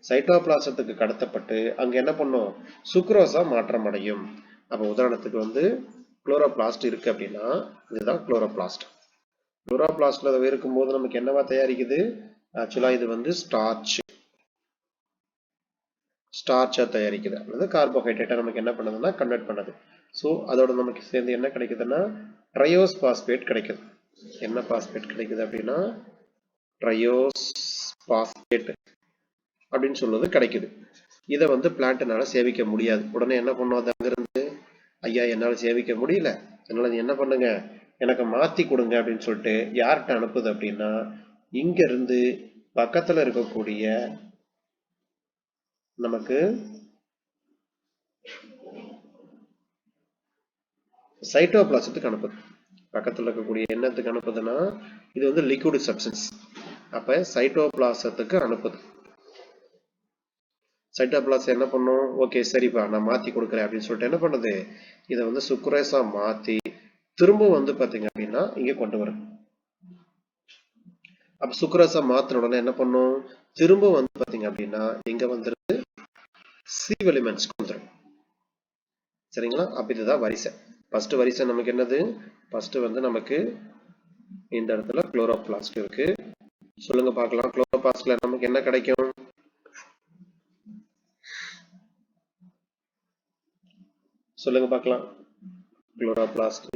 சைட்டோபிளாசத்துக்கு கடத்தப்பட்டு அங்க என்ன பண்ணும், சுக்ரோஸா மாற்றம் அடையும். அப்ப உதாரணத்துக்கு வந்து குளோரோபிளாஸ்ட் இருக்கு அப்படின்னா இதுதான் குளோரோபிளாஸ்ட். குளோரோபிளாஸ்ட்ல இருக்கும்போது நமக்கு என்னவா தயாரிக்குது, ஆக்சுவலா இது வந்து ஸ்டார்ச்சா தயாரிக்குது அல்லது கார்போஹைட்ரேட்டா நமக்கு என்ன பண்ணுதுன்னா கன்வெர்ட் பண்ணுது. ஸோ அதோட நமக்கு சேர்ந்து என்ன கிடைக்குதுன்னா ட்ரையோஸ் பாஸ்பேட் கிடைக்குது. என்ன பாஸ்பேட் கிடைக்குது அப்படின்னா ட்ரையோஸ் பாஸ்பேட் அப்படின்னு சொல்றது கிடைக்குது. இதை வந்து பிளான்ட்னால சேவிக்க முடியாது. உடனே என்ன பண்ணும், அது அங்கிருந்து ஐயா என்னால சேவிக்க முடியல, அதனால என்ன பண்ணுங்க எனக்கு மாத்தி கொடுங்க அப்படின்னு சொல்லிட்டு யார்கிட்ட அனுப்புது அப்படின்னா இங்க இருந்து பக்கத்துல இருக்கக்கூடிய நமக்கு சைட்டோபிளாசத்துக்கு அனுப்புது. பக்கத்துல இருக்கக்கூடிய என்னத்துக்கு அனுப்புதுன்னா இது வந்து லிக்விட் சப்ஸ்டன்ஸ். அப்ப சைட்டோபிளாசத்துக்கு அனுப்புது. சைட்டோபிளாசம் என்ன பண்ணும், ஓகே சரிப்பா நான் மாத்தி கொடுக்குறேன் அப்படின்னு சொல்லிட்டு என்ன பண்ணுது, இதை வந்து சுக்ரேஸா மாத்தி திரும்ப வந்து பாத்தீங்க அப்படின்னா இங்க கொண்டு வரும். அப்ப சுக்ரேஸா மாத்தின உடனே என்ன பண்ணும், திரும்ப வந்து பாத்தீங்க அப்படின்னா இங்க வந்துருது சி எலிமெண்ட்ஸ் வந்துடும். சரிங்களா? அப்ப இதுதான் வரிசை. ஃபர்ஸ்ட் வரிசை நமக்கு என்னது, ஃபர்ஸ்ட் வந்து நமக்கு இந்த இடத்துல குளோரோபிளாஸ்ட் இருக்கு. சொல்லுங்க பார்க்கலாம், குளோரோபிளாஸ்ட்ல நமக்கு என்ன கிடைக்கும், சொல்லுங்க பார்க்கலாம். குளோரோபிளாஸ்ட்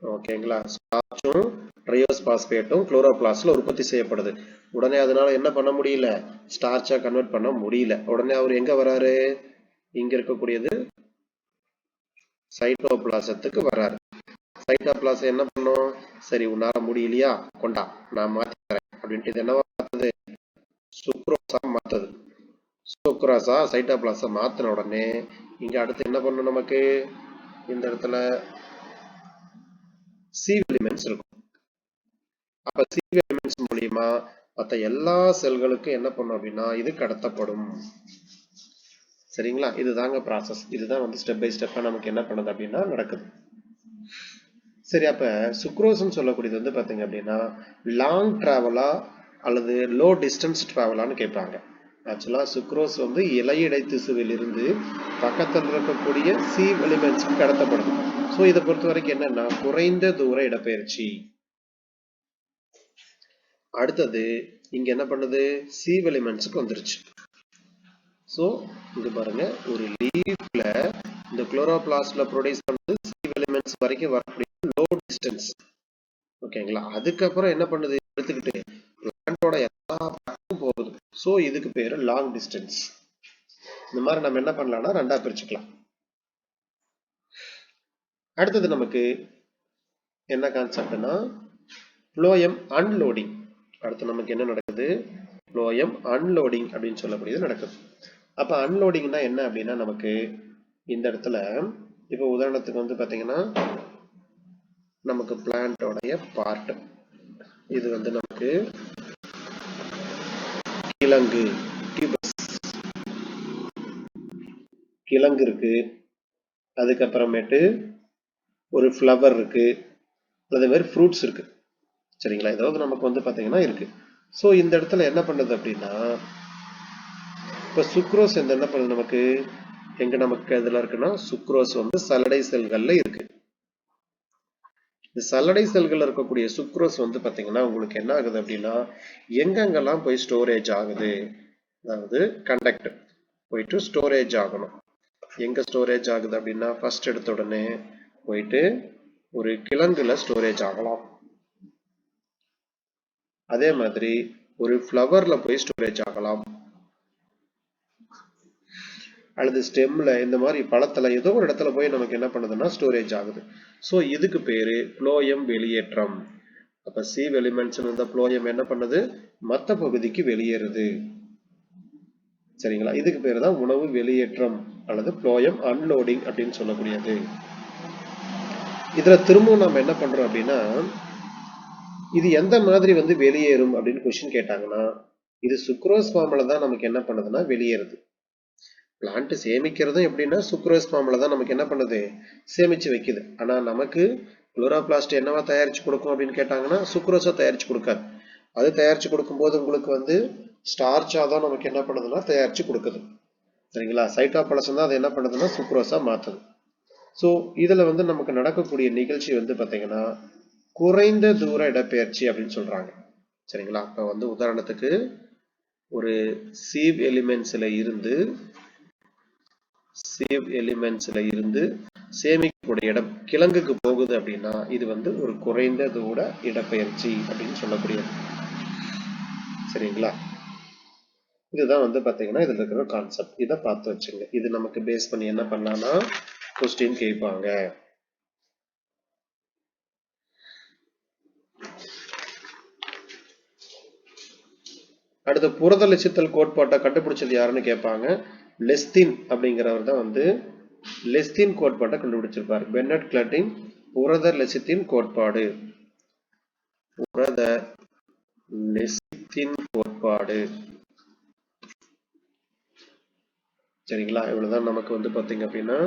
ஓகேங்களா, ஸ்டார்ச்சும் ட்ரையோஸ் பாஸ்பேட்டும் குளோரோபிளாஸ்ட்ல உற்பத்தி செய்யப்படுது. உடனே அதனால என்ன பண்ண முடியல, ஸ்டார்ச்சா கன்வெர்ட் பண்ண முடியல. உடனே அவர் எங்க வராரு, இங்க இருக்கக்கூடியது சைட்டோபிளாசத்துக்கு வராரு. சைட்டோபிளாசம் என்ன பண்ணும், சரி உன்னால முடியலையா கொண்டா நான் மாத்தி தரேன் அப்படின்ட்டு இது என்னவா மாத்துது, சுக்ரோஸா மாத்துது. சுக்ரோஸா சைட்டோபிளாச மாத்தின உடனே இங்க அடுத்து என்ன பண்ணும், நமக்கு இந்த இடத்துல சி எலிமெண்ட்ஸ் இருக்கும். அப்ப சி எலிமெண்ட்ஸ் மூலியமா மற்ற எல்லா செல்களுக்கும் என்ன பண்ணும் அப்படின்னா இது கடத்தப்படும். சரிங்களா? இதுதாங்க ப்ராசஸ். இதுதான் வந்து ஸ்டெப் பை ஸ்டெப்பா நமக்கு என்ன பண்ணுது அப்படின்னா நடக்குது. சரி, அப்ப சுக்ரோஸ்ன்னு சொல்லக்கூடியது வந்து பாத்தீங்க அப்படின்னா லாங் டிராவலா அல்லது லோ டிஸ்டன்ஸ் டிராவலான்னு கேட்பாங்க. ஆக்சுவலா சுக்ரோஸ் வந்து இலையிடை திசுவில் இருந்து பக்கத்தில் இருக்கக்கூடிய சி எலிமெண்ட்ஸ்க்கு கடத்தப்படும். ஸோ இதை பொறுத்த வரைக்கும் என்னன்னா குறைந்த தூர இடப்பெயர்ச்சி. அடுத்தது இங்க என்ன பண்ணுது, சி எலிமெண்ட்ஸ்க்கு வந்துருச்சு. ஸோ இங்க பாருங்க, ஒரு லீஃப்ல இந்த குளோரோபிளாஸ்ட்ல ப்ரொடியூஸ் பண்ணது சி எலிமெண்ட்ஸ் வரைக்கும் வரக்கூடிய லோ டிஸ்டன்ஸ். ஓகேங்களா? அதுக்கப்புறம் என்ன பண்ணுது, எடுத்துக்கிட்டு பிளான்டோட எல்லா பக்கமும் போகுது. ஸோ இதுக்கு பேரு லாங் டிஸ்டன்ஸ். இந்த மாதிரி நம்ம என்ன பண்ணலாம்னா ரெண்டா பிரிச்சுக்கலாம். அடுத்தது நமக்கு என்ன கான்செப்ட்னா ஃப்ளோயம் அன்லோடிங். அடுத்து நமக்கு என்ன நடக்குது, ஃப்ளோயம் அன்லோடிங் அப்படின்னு சொல்லக்கூடியது நடக்குது. அப்ப அன்லோடிங்னா என்ன அப்படின்னா நமக்கு இந்த இடத்துல இப்போ உதாரணத்துக்கு வந்து பாத்தீங்கன்னா நமக்கு பிளான்டோடைய பார்ட் இது வந்து நமக்கு கிழங்கு கிழங்கு இருக்கு, அதுக்கப்புறமேட்டு ஒரு ஃப்ளவர் இருக்கு, அதே மாதிரி ஃப்ரூட்ஸ் இருக்கு. சரிங்களா? ஏதாவது நமக்கு வந்து பாத்தீங்கன்னா இருக்கு. ஸோ இந்த இடத்துல என்ன பண்ணுது அப்படின்னா இப்ப சுக்ரோஸ் என்ன பண்ணுது, நமக்கு எங்க நமக்கு இதுல இருக்குன்னா சுக்ரோஸ் வந்து சல்லடை செல்கள்ல இருக்கு. இந்த சல்லடை செல்கள்ல இருக்கக்கூடிய சுக்ரோஸ் வந்து பாத்தீங்கன்னா உங்களுக்கு என்ன ஆகுது அப்படின்னா எங்கெங்கெல்லாம் போய் ஸ்டோரேஜ் ஆகுது, அதாவது கண்டக்ட் போயிட்டு ஸ்டோரேஜ் ஆகணும். எங்க ஸ்டோரேஜ் ஆகுது அப்படின்னா ஃபர்ஸ்ட் எடுத்த உடனே போயிட்டு ஒரு கிழங்குல ஸ்டோரேஜ் ஆகலாம். அதே மாதிரி ஒரு ஃப்ளவர்ல போய் ஸ்டோரேஜ் ஆகலாம், அல்லது ஸ்டெம்ல இந்த மாதிரி பழத்துல ஏதோ ஒரு இடத்துல போய் நமக்கு என்ன பண்ணுதுன்னா ஸ்டோரேஜ் ஆகுது. ஸோ இதுக்கு பேரு புளோயம் வெளியேற்றம். அப்ப சி எலிமெண்ட்ஸ் இந்த புளோயம் என்ன பண்ணுது, மற்ற பகுதிக்கு வெளியேறுது. சரிங்களா? இதுக்கு பேரு தான் உணவு வெளியேற்றம் அல்லது புளோயம் அன்லோடிங் அப்படின்னு சொல்லக்கூடியது. இதுல திரும்பவும் நம்ம என்ன பண்றோம் அப்படின்னா இது எந்த மாதிரி வந்து வெளியேறும் அப்படின்னு கொஸ்டின் கேட்டாங்கன்னா இது சுக்ரோஸ் ஃபார்ம்ல தான் நமக்கு என்ன பண்ணுதுன்னா வெளியேறுது. பிளான்ட் சேமிக்கிறதும் எப்படின்னா சுக்ரோஸ் ஃபார்ம்ல தான் நமக்கு என்ன பண்ணுது, சேமிச்சு வைக்குது. ஆனா நமக்கு குளோரோபிளாஸ்ட் என்னவா தயாரிச்சு கொடுக்கும் அப்படின்னு கேட்டாங்கன்னா சுக்ரோஸா தயாரிச்சு கொடுக்காது. அது தயாரிச்சு கொடுக்கும்போது உங்களுக்கு வந்து ஸ்டார்ச்சா தான் நமக்கு என்ன பண்ணுதுன்னா தயாரிச்சு கொடுக்குது. சரிங்களா? சைட்டோபிளாசம் தான் அது என்ன பண்ணுதுன்னா சுக்ரோஸா மாத்துது. ஸோ இதுல வந்து நமக்கு நடக்கக்கூடிய நிகழ்ச்சி வந்து பாத்தீங்கன்னா குறைந்த தூர இடப்பெயர்ச்சி அப்படின்னு சொல்றாங்க. சரிங்களா? இப்ப வந்து உதாரணத்துக்கு ஒரு சீவ் எலிமெண்ட்ஸ்ல இருந்து சேமிக்கக்கூடிய இடம் கிழங்குக்கு போகுது அப்படின்னா இது வந்து ஒரு குறைந்த தூர இடப்பெயர்ச்சி அப்படின்னு சொல்லக்கூடியது. சரிங்களா? இதுதான் வந்து பாத்தீங்கன்னா இதுல இருக்கிற கான்செப்ட். இதை பார்த்து வச்சுங்க. இது நமக்கு பேஸ் பண்ணி என்ன பண்ணலாம்னா கொஸ்டின் கேட்பாங்க. அடுத்து புரத லட்சித்தல் கோட்பாட்டை கண்டுபிடிச்சது யாருன்னு கேட்பாங்க. லெஸ்தின் அப்படிங்கிறவர் தான் வந்து லெஸ்தின் கோட்பாட்டை கண்டுபிடிச்சிருப்பார். பென்னட் கிளட்டின் புரத லட்சித்தின் கோட்பாடு. புரத லெசித்தின் கோட்பாடு. சரிங்களா? இவ்வளவுதான் நமக்கு வந்து பாத்தீங்க அப்படின்னா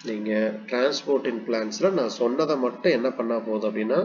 நீங்க டிரான்ஸ்போர்ட் இன் பிளான்ஸ்ல நான் சொன்னதை மட்டும் என்ன பண்ணா போதும் அப்படின்னா